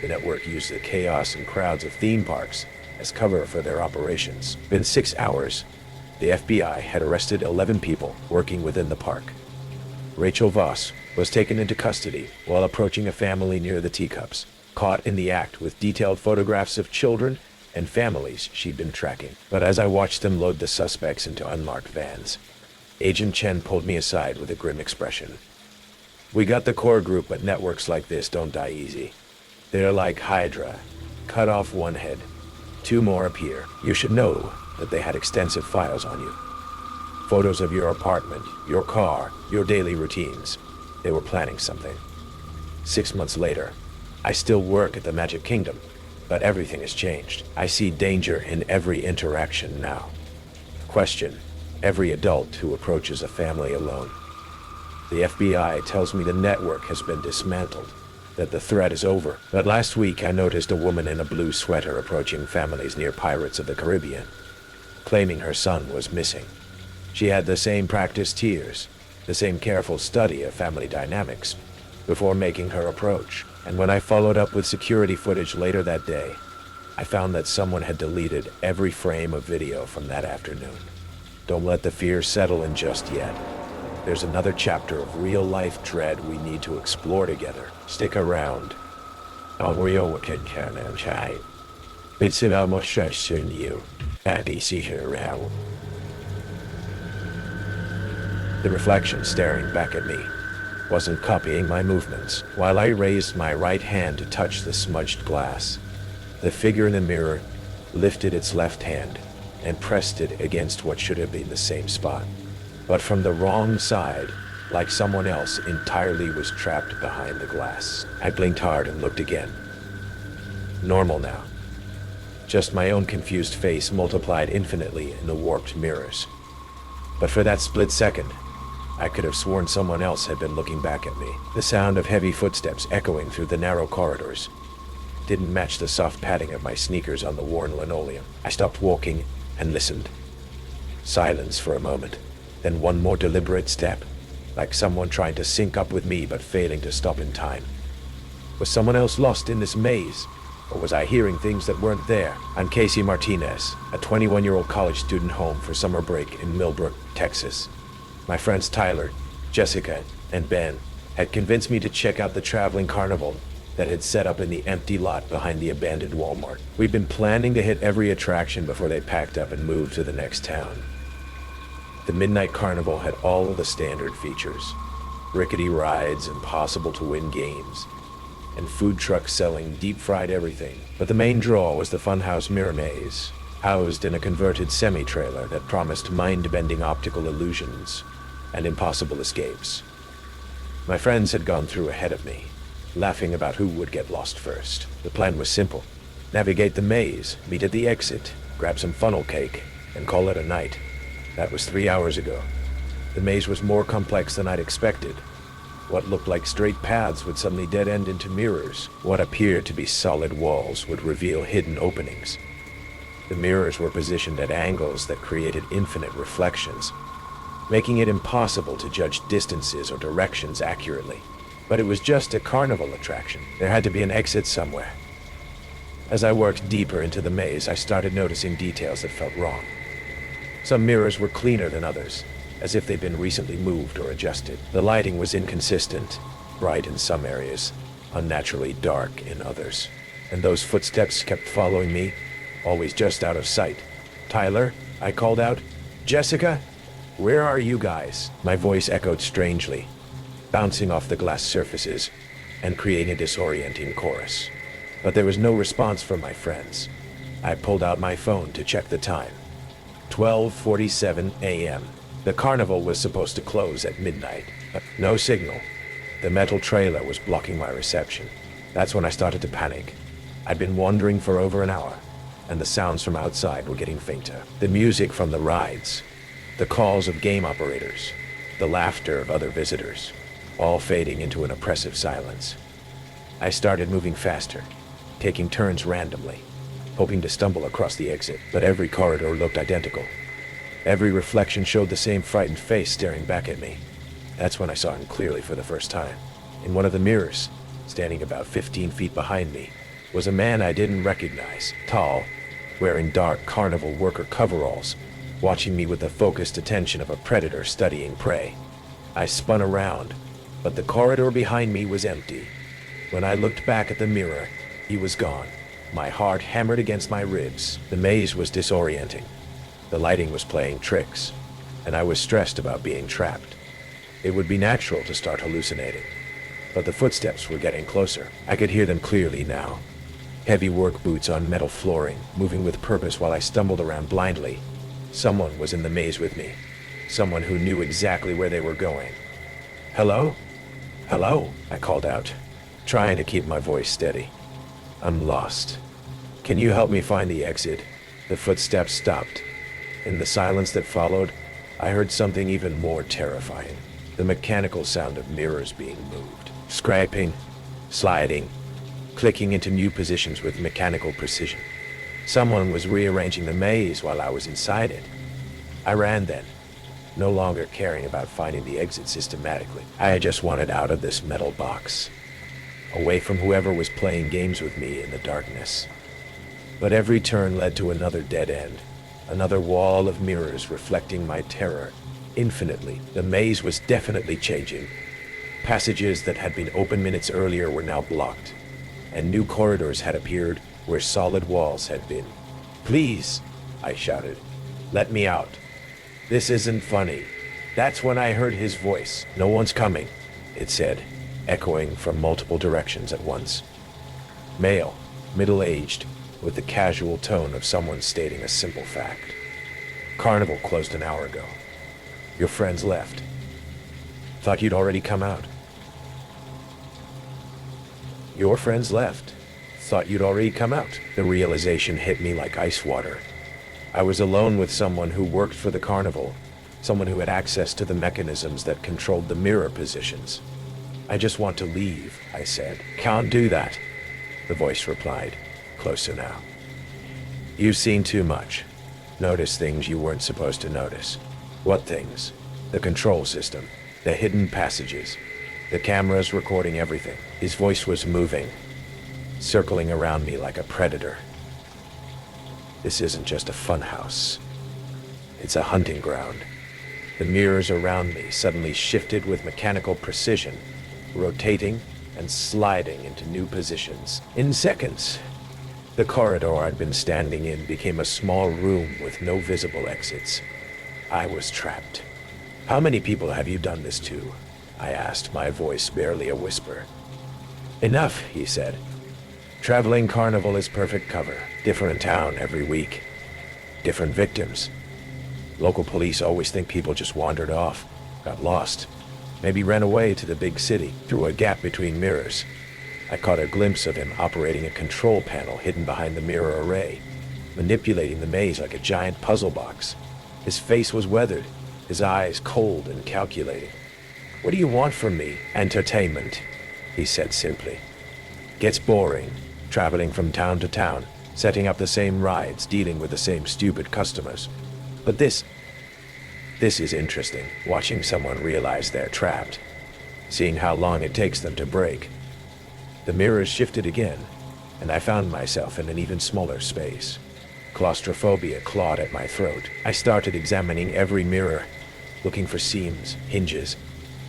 The network used the chaos and crowds of theme parks as cover for their operations. Within 6 hours, the FBI had arrested 11 people working within the park. Rachel Voss was taken into custody while approaching a family near the teacups, caught in the act with detailed photographs of children and families she'd been tracking. But as I watched them load the suspects into unmarked vans, Agent Chen pulled me aside with a grim expression. "We got the core group, but networks like this don't die easy. They're like Hydra. Cut off one head, 2 more appear. You should know that they had extensive files on you. Photos of your apartment, your car, your daily routines. They were planning something." 6 months later, I still work at the Magic Kingdom, but everything has changed. I see danger in every interaction now. Question every adult who approaches a family alone. The FBI tells me the network has been dismantled, that the threat is over. But last week I noticed a woman in a blue sweater approaching families near Pirates of the Caribbean, claiming her son was missing. She had the same practiced tears, the same careful study of family dynamics, before making her approach. And when I followed up with security footage later that day, I found that someone had deleted every frame of video from that afternoon. Don't let the fear settle in just yet. There's another chapter of real-life dread we need to explore together. Stick around. The reflection staring back at me wasn't copying my movements. While I raised my right hand to touch the smudged glass, the figure in the mirror lifted its left hand and pressed it against what should have been the same spot. But from the wrong side, like someone else entirely was trapped behind the glass. I blinked hard and looked again. Normal now. Just my own confused face multiplied infinitely in the warped mirrors. But for that split second, I could have sworn someone else had been looking back at me. The sound of heavy footsteps echoing through the narrow corridors didn't match the soft padding of my sneakers on the worn linoleum. I stopped walking and listened. Silence for a moment, then one more deliberate step, like someone trying to sync up with me but failing to stop in time. Was someone else lost in this maze? Or was I hearing things that weren't there? I'm Casey Martinez, a 21-year-old college student home for summer break in Millbrook, Texas. My friends Tyler, Jessica, and Ben had convinced me to check out the traveling carnival that had set up in the empty lot behind the abandoned Walmart. We'd been planning to hit every attraction before they packed up and moved to the next town. The Midnight Carnival had all of the standard features: rickety rides, impossible to win games, and food trucks selling deep-fried everything. But the main draw was the Funhouse Mirror Maze, housed in a converted semi-trailer that promised mind-bending optical illusions and impossible escapes. My friends had gone through ahead of me, laughing about who would get lost first. The plan was simple: navigate the maze, meet at the exit, grab some funnel cake, and call it a night. That was 3 hours ago. The maze was more complex than I'd expected. What looked like straight paths would suddenly dead-end into mirrors. What appeared to be solid walls would reveal hidden openings. The mirrors were positioned at angles that created infinite reflections, making it impossible to judge distances or directions accurately. But it was just a carnival attraction. There had to be an exit somewhere. As I worked deeper into the maze, I started noticing details that felt wrong. Some mirrors were cleaner than others, as if they'd been recently moved or adjusted. The lighting was inconsistent, bright in some areas, unnaturally dark in others. And those footsteps kept following me, always just out of sight. "Tyler," I called out. "Jessica, where are you guys?" My voice echoed strangely, bouncing off the glass surfaces and creating a disorienting chorus. But there was no response from my friends. I pulled out my phone to check the time. 12:47 a.m. The carnival was supposed to close at midnight, but no signal. The metal trailer was blocking my reception. That's when I started to panic. I'd been wandering for over an hour, and the sounds from outside were getting fainter. The music from the rides, the calls of game operators, the laughter of other visitors, all fading into an oppressive silence. I started moving faster, taking turns randomly, hoping to stumble across the exit, but every corridor looked identical. Every reflection showed the same frightened face staring back at me. That's when I saw him clearly for the first time. In one of the mirrors, standing about 15 feet behind me, was a man I didn't recognize, tall, wearing dark carnival worker coveralls, watching me with the focused attention of a predator studying prey. I spun around, but the corridor behind me was empty. When I looked back at the mirror, he was gone. My heart hammered against my ribs. The maze was disorienting. The lighting was playing tricks, and I was stressed about being trapped. It would be natural to start hallucinating, but the footsteps were getting closer. I could hear them clearly now. Heavy work boots on metal flooring, moving with purpose while I stumbled around blindly. Someone was in the maze with me. Someone who knew exactly where they were going. "Hello? Hello?" I called out, trying to keep my voice steady. I'm lost. Can you help me find the exit? The footsteps stopped. In the silence that followed, I heard something even more terrifying. The mechanical sound of mirrors being moved. Scraping, sliding, clicking into new positions with mechanical precision. Someone was rearranging the maze while I was inside it. I ran then, no longer caring about finding the exit systematically. I just wanted out of this metal box, away from whoever was playing games with me in the darkness. But every turn led to another dead end, another wall of mirrors reflecting my terror infinitely. The maze was definitely changing. Passages that had been open minutes earlier were now blocked, and new corridors had appeared where solid walls had been. "Please," I shouted, "let me out. This isn't funny." That's when I heard his voice. "No one's coming," it said, echoing from multiple directions at once. Male, middle-aged, with the casual tone of someone stating a simple fact. "Carnival closed an hour ago. Your friends left. Thought you'd already come out." Your friends left. Thought you'd already come out. The realization hit me like ice water. I was alone with someone who worked for the carnival, someone who had access to the mechanisms that controlled the mirror positions. "I just want to leave," I said. "Can't do that," the voice replied, closer now. "You've seen too much. Noticed things you weren't supposed to notice." "What things?" "The control system, the hidden passages, the cameras recording everything." His voice was moving, circling around me like a predator. "This isn't just a funhouse. It's a hunting ground." The mirrors around me suddenly shifted with mechanical precision, rotating and sliding into new positions. In seconds, the corridor I'd been standing in became a small room with no visible exits. I was trapped. "How many people have you done this to?" I asked, my voice barely a whisper. "Enough," he said. "Traveling carnival is perfect cover. Different town every week. Different victims. Local police always think people just wandered off, got lost, maybe ran away to the big city through a gap between mirrors." I caught a glimpse of him operating a control panel hidden behind the mirror array, manipulating the maze like a giant puzzle box. His face was weathered, his eyes cold and calculating. "What do you want from me?" "Entertainment," he said simply. "Gets boring, traveling from town to town, setting up the same rides, dealing with the same stupid customers. But this is interesting, watching someone realize they're trapped, seeing how long it takes them to break." The mirrors shifted again, and I found myself in an even smaller space. Claustrophobia clawed at my throat. I started examining every mirror, looking for seams, hinges,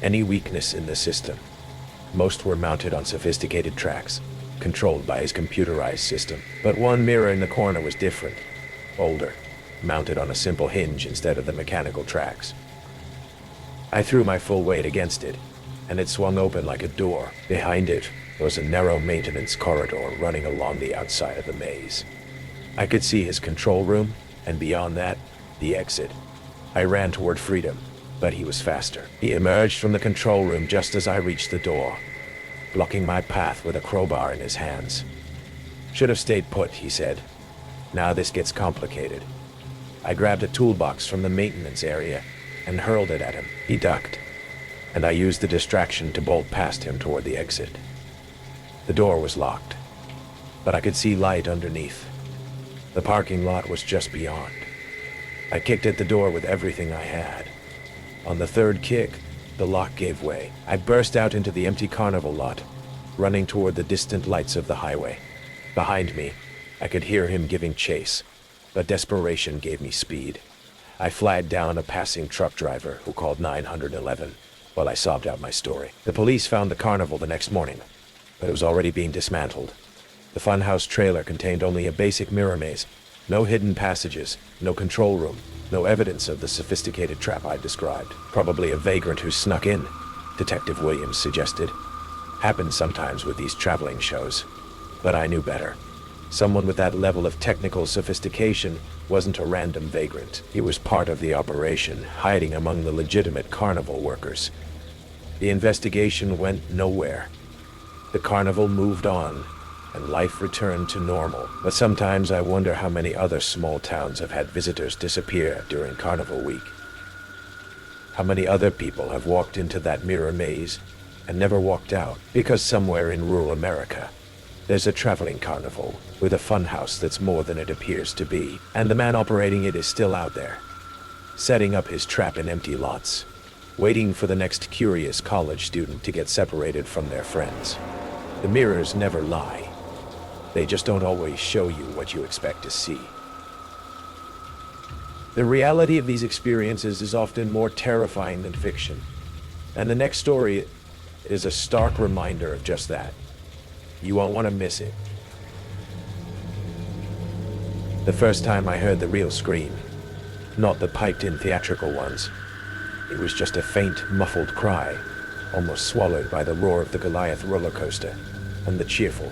any weakness in the system. Most were mounted on sophisticated tracks, controlled by his computerized system. But one mirror in the corner was different, older, mounted on a simple hinge instead of the mechanical tracks. I threw my full weight against it, and it swung open like a door. Behind it was a narrow maintenance corridor running along the outside of the maze. I could see his control room, and beyond that, the exit. I ran toward freedom, but he was faster. He emerged from the control room just as I reached the door, blocking my path with a crowbar in his hands. "Should have stayed put," he said. "Now this gets complicated." I grabbed a toolbox from the maintenance area and hurled it at him. He ducked, and I used the distraction to bolt past him toward the exit. The door was locked, but I could see light underneath. The parking lot was just beyond. I kicked at the door with everything I had. On the third kick, the lock gave way. I burst out into the empty carnival lot, running toward the distant lights of the highway. Behind me, I could hear him giving chase, but desperation gave me speed. I flagged down a passing truck driver who called 911 while I sobbed out my story. The police found the carnival the next morning, but it was already being dismantled. The Funhouse trailer contained only a basic mirror maze, no hidden passages, no control room, no evidence of the sophisticated trap I described. "Probably a vagrant who snuck in," Detective Williams suggested. "Happens sometimes with these traveling shows." But I knew better. Someone with that level of technical sophistication wasn't a random vagrant. He was part of the operation, hiding among the legitimate carnival workers. The investigation went nowhere. The carnival moved on, and life returned to normal. But sometimes I wonder how many other small towns have had visitors disappear during Carnival Week. How many other people have walked into that mirror maze and never walked out, because somewhere in rural America, there's a traveling carnival with a funhouse that's more than it appears to be, and the man operating it is still out there, setting up his trap in empty lots, waiting for the next curious college student to get separated from their friends. The mirrors never lie. They just don't always show you what you expect to see. The reality of these experiences is often more terrifying than fiction, and the next story is a stark reminder of just that. You won't want to miss it. The first time I heard the real scream, not the piped-in theatrical ones, it was just a faint, muffled cry, almost swallowed by the roar of the Goliath roller coaster and the cheerful,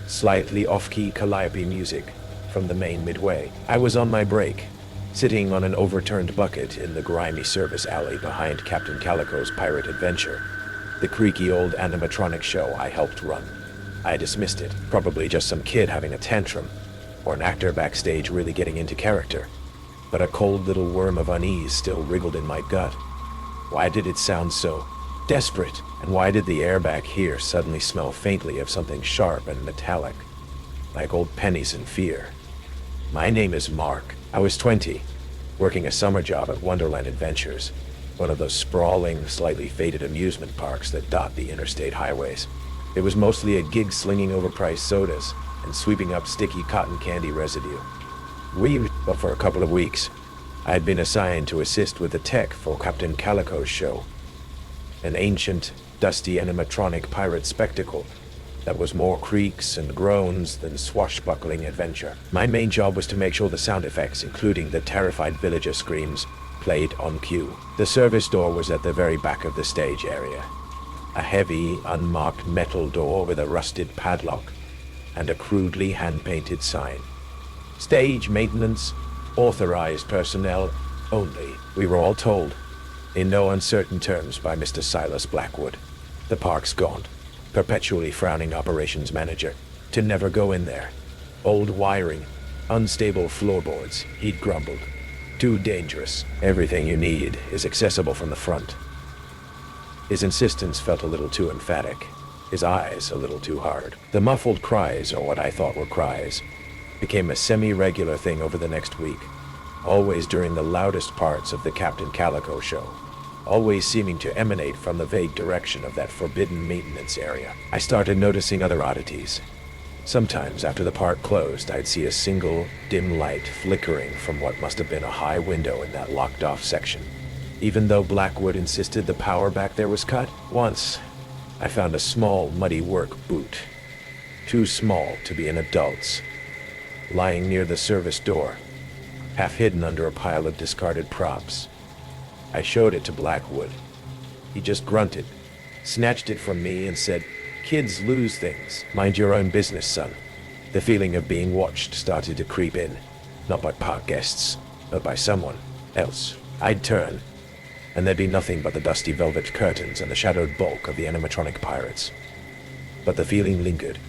slightly off-key calliope music from the main midway. I was on my break, sitting on an overturned bucket in the grimy service alley behind Captain Calico's pirate adventure, the creaky old animatronic show I helped run. I dismissed it, probably just some kid having a tantrum, or an actor backstage really getting into character. But a cold little worm of unease still wriggled in my gut. Why did it sound so desperate? And why did the air back here suddenly smell faintly of something sharp and metallic, like old pennies in fear? My name is Mark. I was 20, working a summer job at Wonderland Adventures, one of those sprawling, slightly faded amusement parks that dot the interstate highways. It was mostly a gig slinging overpriced sodas and sweeping up sticky cotton candy residue. But for a couple of weeks, I had been assigned to assist with the tech for Captain Calico's show, an ancient, dusty animatronic pirate spectacle that was more creaks and groans than swashbuckling adventure. My main job was to make sure the sound effects, including the terrified villager screams, played on cue. The service door was at the very back of the stage area. A heavy, unmarked metal door with a rusted padlock and a crudely hand-painted sign. Stage maintenance, authorized personnel only, we were all told, in no uncertain terms by Mr. Silas Blackwood, the park's gaunt, perpetually frowning operations manager, to never go in there. Old wiring, unstable floorboards, he'd grumbled. Too dangerous. Everything you need is accessible from the front. His insistence felt a little too emphatic, his eyes a little too hard. The muffled cries, or what I thought were cries, became a semi-regular thing over the next week, always during the loudest parts of the Captain Calico show, always seeming to emanate from the vague direction of that forbidden maintenance area. I started noticing other oddities. Sometimes after the park closed, I'd see a single, dim light flickering from what must have been a high window in that locked-off section. Even though Blackwood insisted the power back there was cut, once I found a small, muddy work boot, too small to be an adult's, lying near the service door, half hidden under a pile of discarded props. I showed it to Blackwood. He just grunted, snatched it from me, and said, "Kids lose things. Mind your own business, son." The feeling of being watched started to creep in, not by park guests, but by someone else. I'd turn, and there'd be nothing but the dusty velvet curtains and the shadowed bulk of the animatronic pirates. But the feeling lingered.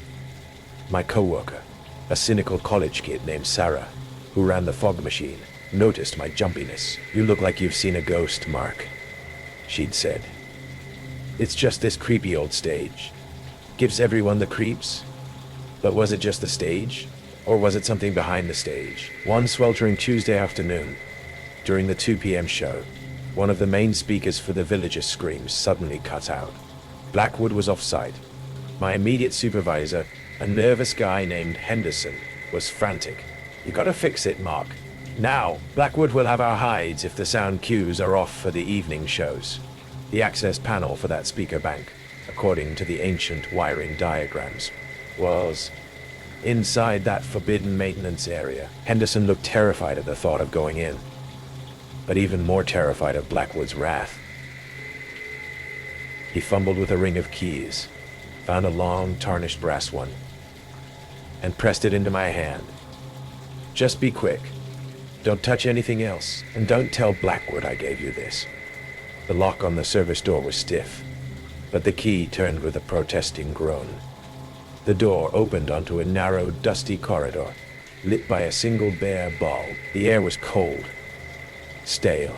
My coworker, a cynical college kid named Sarah, who ran the fog machine, noticed my jumpiness. "You look like you've seen a ghost, Mark," she'd said. "It's just this creepy old stage. Gives everyone the creeps." But was it just the stage? Or was it something behind the stage? One sweltering Tuesday afternoon, during the 2 p.m. show, one of the main speakers for the villagers' screams suddenly cut out. Blackwood was off-site. My immediate supervisor, a nervous guy named Henderson, was frantic. "You gotta fix it, Mark. Now, Blackwood will have our hides if the sound cues are off for the evening shows." The access panel for that speaker bank, according to the ancient wiring diagrams, was inside that forbidden maintenance area. Henderson looked terrified at the thought of going in, but even more terrified of Blackwood's wrath. He fumbled with a ring of keys, found a long, tarnished brass one, and pressed it into my hand. "Just be quick. Don't touch anything else, and don't tell Blackwood I gave you this." The lock on the service door was stiff, but the key turned with a protesting groan. The door opened onto a narrow, dusty corridor, lit by a single bare bulb. The air was cold, stale,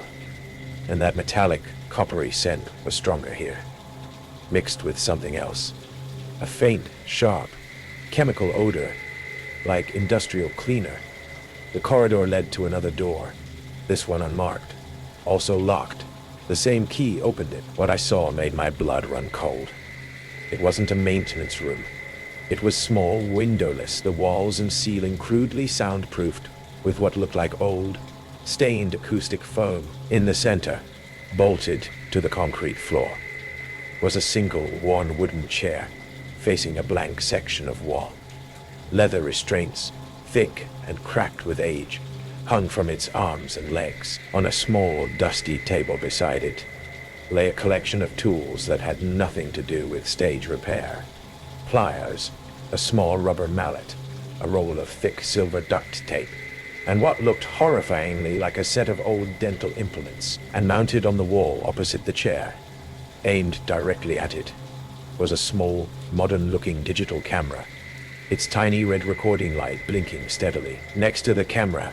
and that metallic, coppery scent was stronger here, mixed with something else. A faint, sharp, chemical odor, like industrial cleaner. The corridor led to another door, this one unmarked, also locked. The same key opened it. What I saw made my blood run cold. It wasn't a maintenance room. It was small, windowless, the walls and ceiling crudely soundproofed with what looked like old, stained acoustic foam. In the center, bolted to the concrete floor, was a single worn wooden chair facing a blank section of wall. Leather restraints, thick and cracked with age, hung from its arms and legs. On a small, dusty table beside it lay a collection of tools that had nothing to do with stage repair. Pliers, a small rubber mallet, a roll of thick silver duct tape, and what looked horrifyingly like a set of old dental implements. And mounted on the wall opposite the chair, aimed directly at it, was a small, modern-looking digital camera, its tiny red recording light blinking steadily. Next to the camera,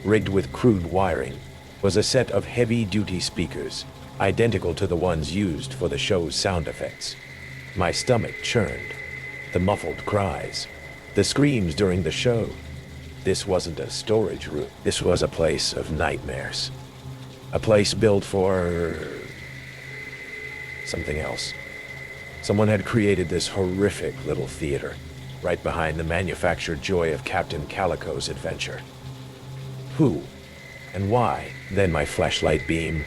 rigged with crude wiring, was a set of heavy-duty speakers, identical to the ones used for the show's sound effects. My stomach churned. The muffled cries, the screams during the show. This wasn't a storage room. This was a place of nightmares. A place built for something else. Someone had created this horrific little theater right behind the manufactured joy of Captain Calico's adventure. Who and why? Then my flashlight beam,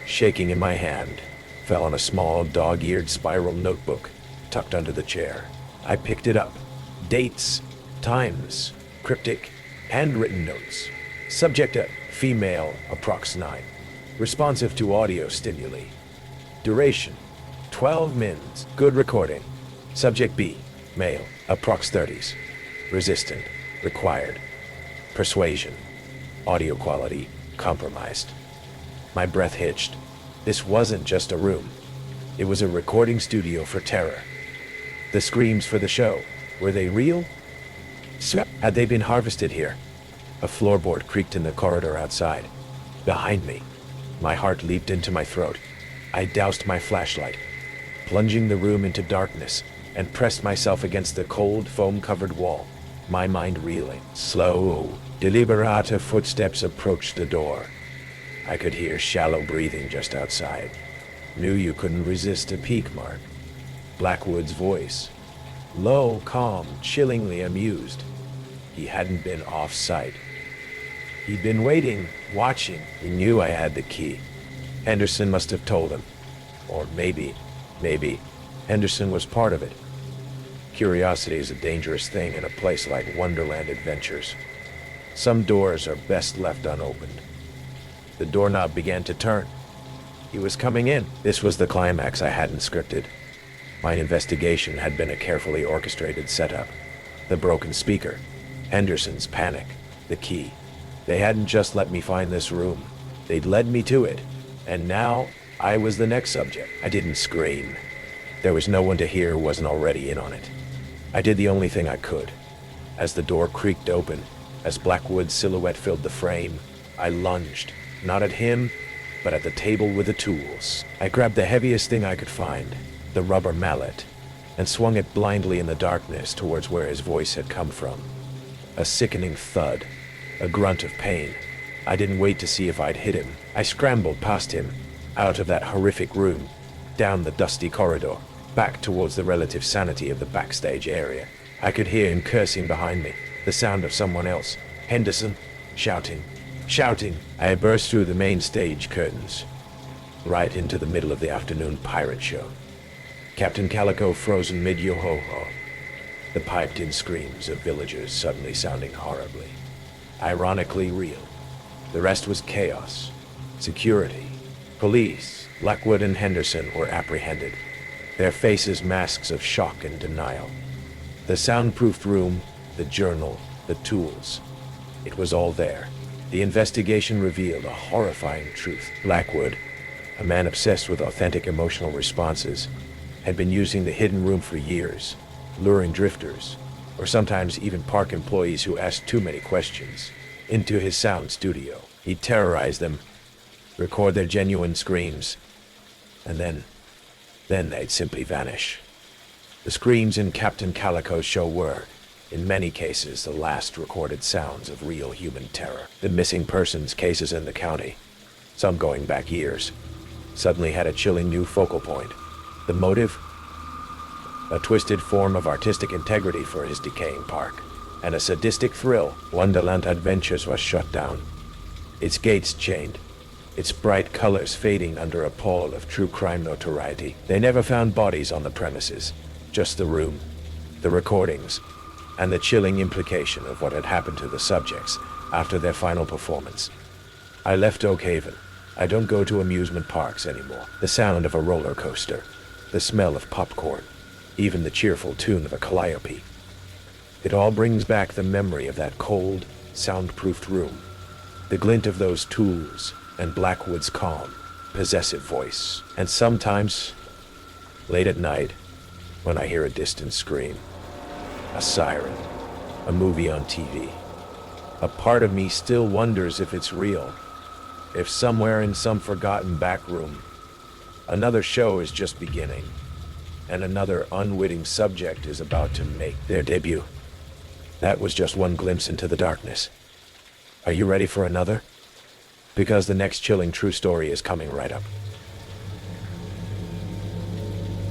shaking in my hand, fell on a small dog-eared spiral notebook tucked under the chair. I picked it up. Dates, times, cryptic, handwritten notes. Subject a female, approx 9. Responsive to audio stimuli. Duration, 12 mins. Good recording. Subject B, male, approx 30s. Resistant, required. Persuasion, audio quality, compromised. My breath hitched. This wasn't just a room. It was a recording studio for terror. The screams for the show, were they real? Had they been harvested here? A floorboard creaked in the corridor outside. Behind me, my heart leaped into my throat. I doused my flashlight, plunging the room into darkness, and pressed myself against the cold, foam-covered wall, my mind reeling. Slow, deliberate footsteps approached the door. I could hear shallow breathing just outside. Knew you couldn't resist a peek, Mark. Blackwood's voice, low, calm, chillingly amused. He hadn't been off-site. He'd been waiting, watching. He knew I had the key. Henderson must have told him. Or maybe, Henderson was part of it. Curiosity is a dangerous thing in a place like Wonderland Adventures. Some doors are best left unopened. The doorknob began to turn. He was coming in. This was the climax I hadn't scripted. My investigation had been a carefully orchestrated setup. The broken speaker, Henderson's panic, the key. They hadn't just let me find this room. They'd led me to it. And now, I was the next subject. I didn't scream. There was no one to hear who wasn't already in on it. I did the only thing I could. As the door creaked open, as Blackwood's silhouette filled the frame, I lunged, not at him, but at the table with the tools. I grabbed the heaviest thing I could find, the rubber mallet, and swung it blindly in the darkness towards where his voice had come from. A sickening thud, a grunt of pain. I didn't wait to see if I'd hit him. I scrambled past him, out of that horrific room, down the dusty corridor, back towards the relative sanity of the backstage area. I could hear him cursing behind me, the sound of someone else. Henderson, shouting. I burst through the main stage curtains, right into the middle of the afternoon pirate show. Captain Calico frozen mid-yo-ho-ho. The piped-in screams of villagers suddenly sounding horribly, ironically real. The rest was chaos. Security, police, Blackwood and Henderson were apprehended, their faces masks of shock and denial. The soundproofed room, the journal, the tools. It was all there. The investigation revealed a horrifying truth. Blackwood, a man obsessed with authentic emotional responses, had been using the hidden room for years, luring drifters, or sometimes even park employees who asked too many questions, into his sound studio. He'd terrorize them, record their genuine screams, and then they'd simply vanish. The screams in Captain Calico's show were, in many cases, the last recorded sounds of real human terror. The missing persons cases in the county, some going back years, suddenly had a chilling new focal point. The motive? A twisted form of artistic integrity for his decaying park, and a sadistic thrill. Wonderland Adventures was shut down, its gates chained, its bright colors fading under a pall of true crime notoriety. They never found bodies on the premises, just the room, the recordings, and the chilling implication of what had happened to the subjects after their final performance. I left Oak Haven. I don't go to amusement parks anymore. The sound of a roller coaster, the smell of popcorn, even the cheerful tune of a calliope. It all brings back the memory of that cold, soundproofed room, the glint of those tools, and Blackwood's calm, possessive voice. And sometimes, late at night, when I hear a distant scream, a siren, a movie on TV, a part of me still wonders if it's real, if somewhere in some forgotten back room, another show is just beginning, and another unwitting subject is about to make their debut. That was just one glimpse into the darkness. Are you ready for another? Because the next chilling true story is coming right up.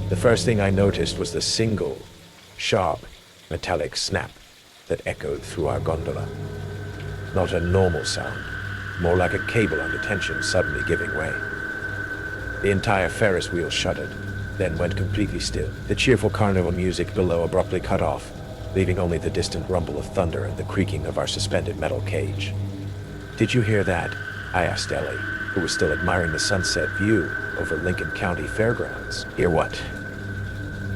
The first thing I noticed was the single, sharp, metallic snap that echoed through our gondola. Not a normal sound, more like a cable under tension suddenly giving way. The entire Ferris wheel shuddered, then went completely still. The cheerful carnival music below abruptly cut off, leaving only the distant rumble of thunder and the creaking of our suspended metal cage. "Did you hear that?" I asked Ellie, who was still admiring the sunset view over Lincoln County Fairgrounds. "Hear what?"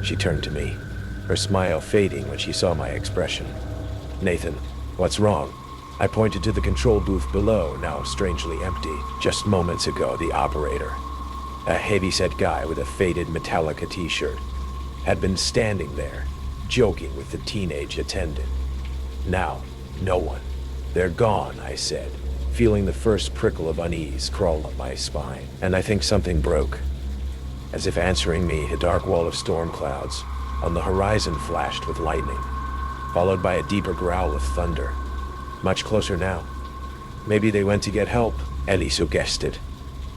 She turned to me, her smile fading when she saw my expression. "Nathan, what's wrong?" I pointed to the control booth below, now strangely empty. Just moments ago, the operator, a heavy-set guy with a faded Metallica t-shirt, had been standing there, joking with the teenage attendant. Now, no one. "They're gone," I said, feeling the first prickle of unease crawl up my spine. And I think something broke. As if answering me, a dark wall of storm clouds on the horizon flashed with lightning, followed by a deeper growl of thunder. Much closer now. "Maybe they went to get help," Ellie suggested,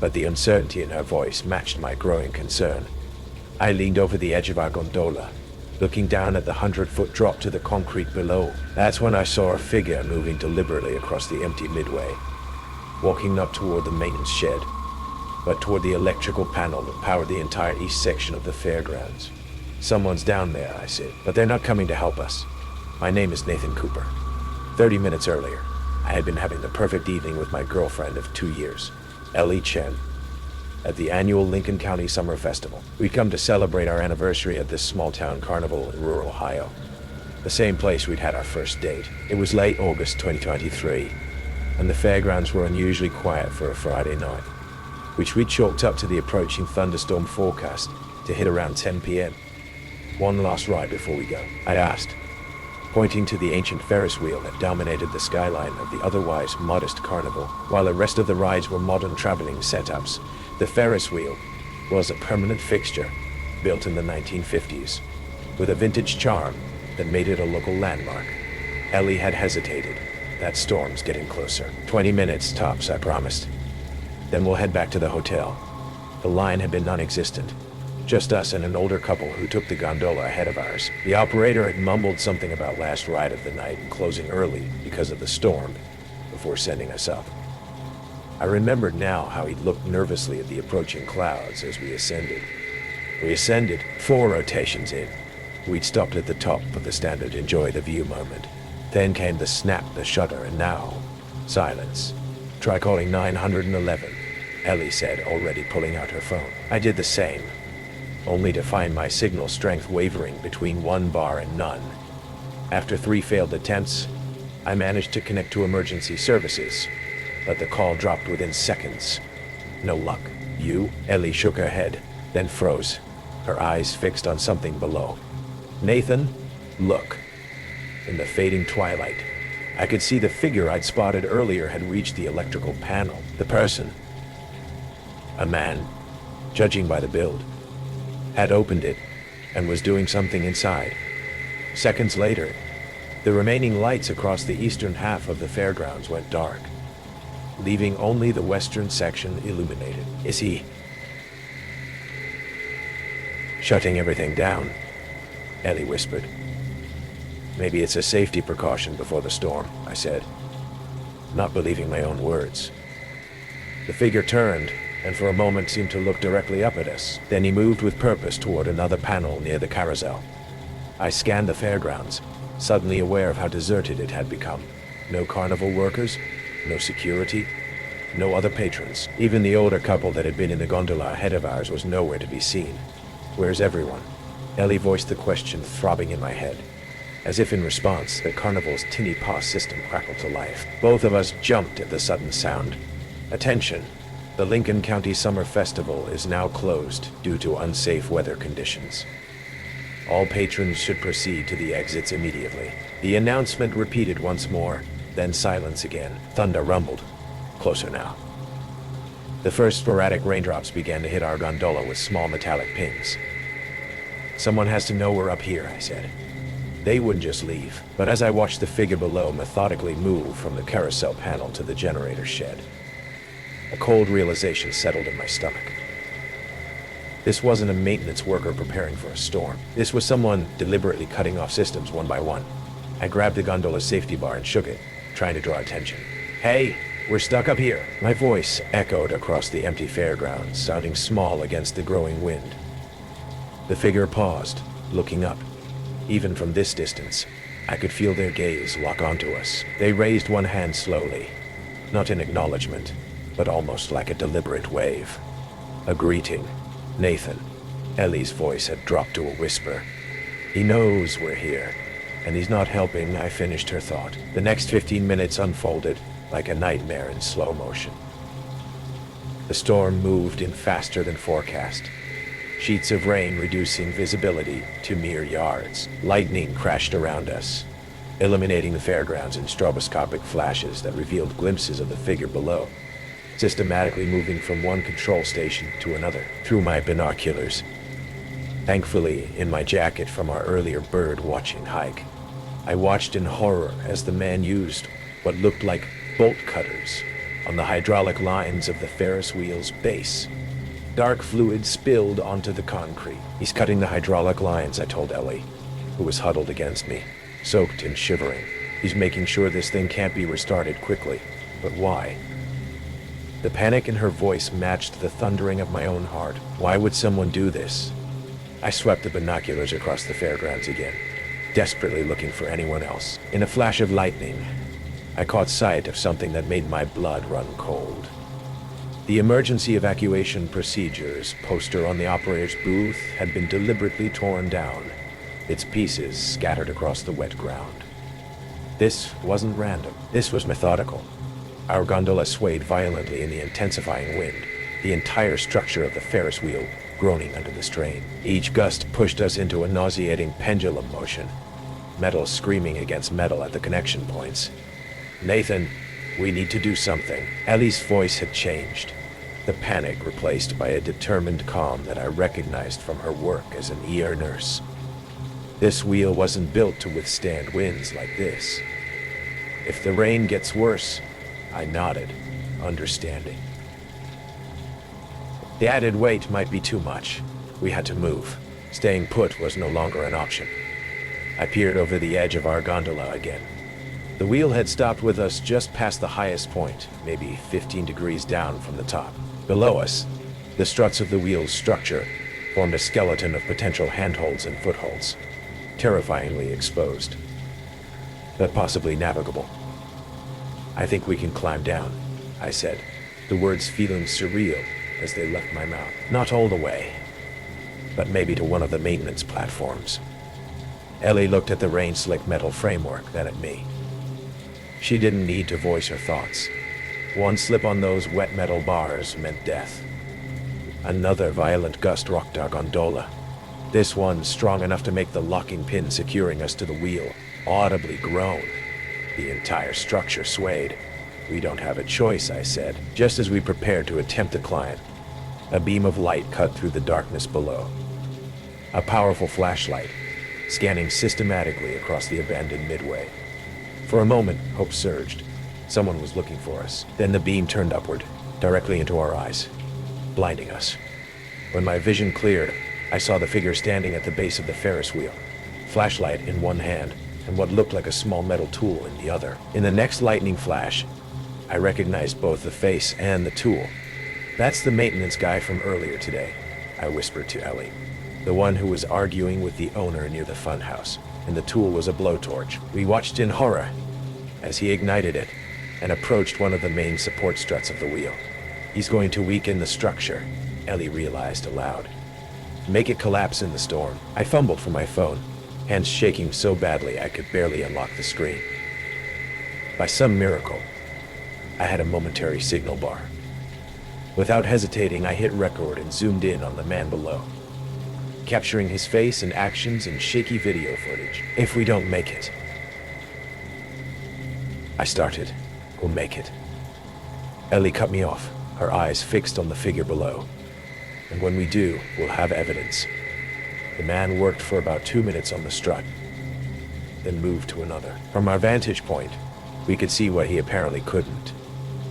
but the uncertainty in her voice matched my growing concern. I leaned over the edge of our gondola, looking down at the 100-foot drop to the concrete below. That's when I saw a figure moving deliberately across the empty midway, walking not toward the maintenance shed, but toward the electrical panel that powered the entire east section of the fairgrounds. "Someone's down there," I said, "but they're not coming to help us. My name is Nathan Cooper." 30 minutes earlier, I had been having the perfect evening with my girlfriend of 2 years, Ellie Chen, at the annual Lincoln County Summer Festival. We'd come to celebrate our anniversary at this small-town carnival in rural Ohio, the same place we'd had our first date. It was late August 2023, and the fairgrounds were unusually quiet for a Friday night, which we'd chalked up to the approaching thunderstorm forecast to hit around 10 p.m. "One last ride before we go?" I asked, pointing to the ancient Ferris wheel that dominated the skyline of the otherwise modest carnival. While the rest of the rides were modern traveling setups, the Ferris wheel was a permanent fixture, built in the 1950s, with a vintage charm that made it a local landmark. Ellie had hesitated. "That storm's getting closer. 20 minutes tops," I promised. "Then we'll head back to the hotel." The line had been non-existent. Just us and an older couple who took the gondola ahead of ours. The operator had mumbled something about last ride of the night and closing early because of the storm before sending us up. I remembered now how he'd looked nervously at the approaching clouds as we ascended. We ascended 4 rotations in. We'd stopped at the top of the standard enjoy the view moment. Then came the snap, the shudder, and now, silence. "Try calling 911, Ellie said, already pulling out her phone. I did the same, only to find my signal strength wavering between 1 bar and none. After 3 failed attempts, I managed to connect to emergency services, but the call dropped within seconds. "No luck." "You?" Ellie shook her head, then froze. her eyes fixed on something below. "Nathan, look." In the fading twilight, I could see the figure I'd spotted earlier had reached the electrical panel. The person, a man, judging by the build, had opened it and was doing something inside. Seconds later, the remaining lights across the eastern half of the fairgrounds went dark, leaving only the western section illuminated. "Is he shutting everything down?" Ellie whispered. "Maybe it's a safety precaution before the storm," I said, not believing my own words. The figure turned and for a moment seemed to look directly up at us. Then he moved with purpose toward another panel near the carousel. I scanned the fairgrounds, suddenly aware of how deserted it had become. No carnival workers, no security, no other patrons. Even the older couple that had been in the gondola ahead of ours was nowhere to be seen. "Where's everyone?" Ellie voiced the question, throbbing in my head. As if in response, the carnival's tinny paw system crackled to life. Both of us jumped at the sudden sound. "Attention! The Lincoln County Summer Festival is now closed due to unsafe weather conditions. All patrons should proceed to the exits immediately." The announcement repeated once more, then silence again. Thunder rumbled. Closer now. The first sporadic raindrops began to hit our gondola with small metallic pings. "Someone has to know we're up here," I said. They wouldn't just leave. But as I watched the figure below methodically move from the carousel panel to the generator shed, a cold realization settled in my stomach. This wasn't a maintenance worker preparing for a storm. This was someone deliberately cutting off systems one by one. I grabbed the gondola's safety bar and shook it, trying to draw attention. "Hey, we're stuck up here." My voice echoed across the empty fairgrounds, sounding small against the growing wind. The figure paused, looking up. Even from this distance, I could feel their gaze lock onto us. They raised one hand slowly, not in acknowledgement, but almost like a deliberate wave. A greeting. "Nathan." Ellie's voice had dropped to a whisper. "He knows we're here, and he's not helping," I finished her thought. The next 15 minutes unfolded like a nightmare in slow motion. The storm moved in faster than forecast. Sheets of rain reducing visibility to mere yards. Lightning crashed around us, illuminating the fairgrounds in stroboscopic flashes that revealed glimpses of the figure below, systematically moving from one control station to another through my binoculars. Thankfully, in my jacket from our earlier bird-watching hike, I watched in horror as the man used what looked like bolt cutters on the hydraulic lines of the Ferris wheel's base. Dark fluid spilled onto the concrete. "He's cutting the hydraulic lines," I told Ellie, who was huddled against me, soaked and shivering. "He's making sure this thing can't be restarted quickly. But why?" The panic in her voice matched the thundering of my own heart. Why would someone do this? I swept the binoculars across the fairgrounds again, desperately looking for anyone else. In a flash of lightning, I caught sight of something that made my blood run cold. The emergency evacuation procedures poster on the operator's booth had been deliberately torn down, its pieces scattered across the wet ground. This wasn't random. This was methodical. Our gondola swayed violently in the intensifying wind, the entire structure of the Ferris wheel groaning under the strain. Each gust pushed us into a nauseating pendulum motion, metal screaming against metal at the connection points. "Nathan, we need to do something." Ellie's voice had changed, the panic replaced by a determined calm that I recognized from her work as an ER nurse. This wheel wasn't built to withstand winds like this. "If the rain gets worse," I nodded, understanding. The added weight might be too much. We had to move. Staying put was no longer an option. I peered over the edge of our gondola again. The wheel had stopped with us just past the highest point, maybe 15 degrees down from the top. Below us, the struts of the wheel's structure formed a skeleton of potential handholds and footholds, terrifyingly exposed, but possibly navigable. "I think we can climb down," I said, the words feeling surreal as they left my mouth. "Not all the way, but maybe to one of the maintenance platforms." Ellie looked at the rain-slick metal framework, then at me. She didn't need to voice her thoughts. One slip on those wet metal bars meant death. Another violent gust rocked our gondola, This one strong enough to make the locking pin securing us to the wheel audibly groan. The entire structure swayed. "We don't have a choice," I said, just as we prepared to attempt the climb. A beam of light cut through the darkness below. A powerful flashlight, scanning systematically across the abandoned midway. For a moment, hope surged. Someone was looking for us. Then the beam turned upward, directly into our eyes, blinding us. When my vision cleared, I saw the figure standing at the base of the Ferris wheel, flashlight in one hand and what looked like a small metal tool in the other. In the next lightning flash, I recognized both the face and the tool. "That's the maintenance guy from earlier today," I whispered to Ellie. "The one who was arguing with the owner near the Funhouse, and the tool was a blowtorch." We watched in horror as he ignited it and approached one of the main support struts of the wheel. "He's going to weaken the structure," Ellie realized aloud. "Make it collapse in the storm." I fumbled for my phone, hands shaking so badly I could barely unlock the screen. By some miracle, I had a momentary signal bar. Without hesitating, I hit record and zoomed in on the man below, capturing his face and actions in shaky video footage. "If we don't make it," I started, "we'll make it." Ellie cut me off, her eyes fixed on the figure below. "And when we do, we'll have evidence." The man worked for about 2 minutes on the strut, then moved to another. From our vantage point, we could see what he apparently couldn't.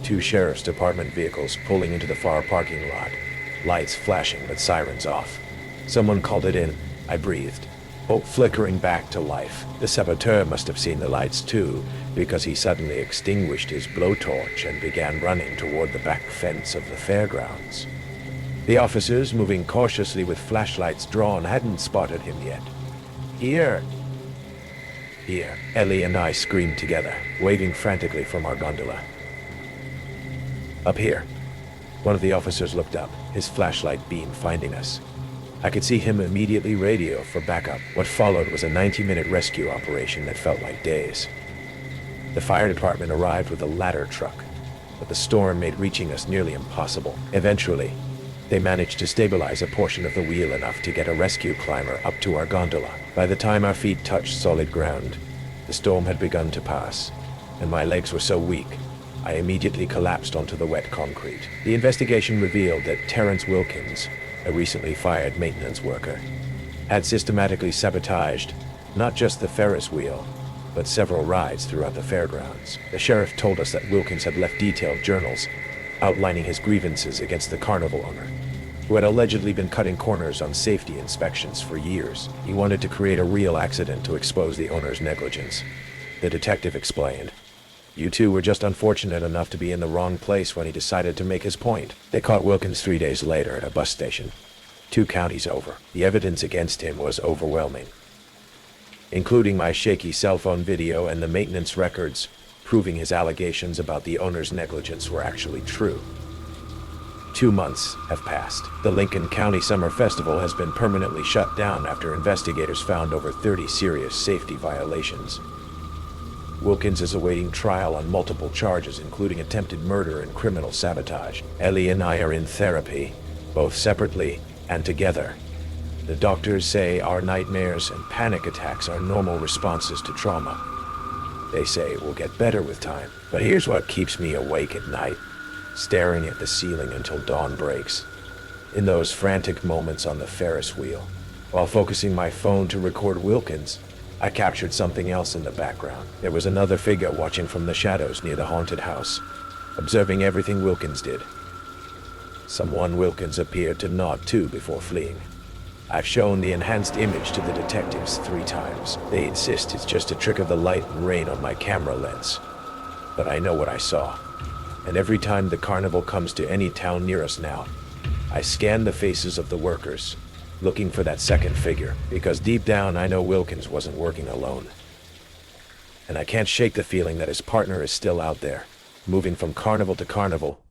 2 sheriff's department vehicles pulling into the far parking lot, lights flashing but sirens off. "Someone called it in," I breathed, hope flickering back to life. The saboteur must have seen the lights too, because he suddenly extinguished his blowtorch and began running toward the back fence of the fairgrounds. The officers, moving cautiously with flashlights drawn, hadn't spotted him yet. Here!" Ellie and I screamed together, waving frantically from our gondola. "Up here." One of the officers looked up, his flashlight beam finding us. I could see him immediately radio for backup. What followed was a 90-minute rescue operation that felt like days. The fire department arrived with a ladder truck, but the storm made reaching us nearly impossible. Eventually, they managed to stabilize a portion of the wheel enough to get a rescue climber up to our gondola. By the time our feet touched solid ground, the storm had begun to pass, and my legs were so weak, I immediately collapsed onto the wet concrete. The investigation revealed that Terrence Wilkins, a recently fired maintenance worker, had systematically sabotaged not just the Ferris wheel, but several rides throughout the fairgrounds. The sheriff told us that Wilkins had left detailed journals outlining his grievances against the carnival owner, who had allegedly been cutting corners on safety inspections for years. He wanted to create a real accident to expose the owner's negligence. The detective explained. "You two were just unfortunate enough to be in the wrong place when he decided to make his point." They caught Wilkins 3 days later at a bus station, 2 counties over. The evidence against him was overwhelming, including my shaky cell phone video and the maintenance records, proving his allegations about the owner's negligence were actually true. 2 months have passed. The Lincoln County Summer Festival has been permanently shut down after investigators found over 30 serious safety violations. Wilkins is awaiting trial on multiple charges, including attempted murder and criminal sabotage. Ellie and I are in therapy, both separately and together. The doctors say our nightmares and panic attacks are normal responses to trauma. They say it will get better with time. But here's what keeps me awake at night, staring at the ceiling until dawn breaks. In those frantic moments on the Ferris wheel, while focusing my phone to record Wilkins, I captured something else in the background. There was another figure watching from the shadows near the haunted house, observing everything Wilkins did. Someone Wilkins appeared to nod to before fleeing. I've shown the enhanced image to the detectives 3 times. They insist it's just a trick of the light and rain on my camera lens. But I know what I saw. And every time the carnival comes to any town near us now, I scan the faces of the workers, looking for that second figure, because deep down I know Wilkins wasn't working alone. And I can't shake the feeling that his partner is still out there, moving from carnival to carnival,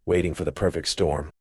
waiting for the perfect storm.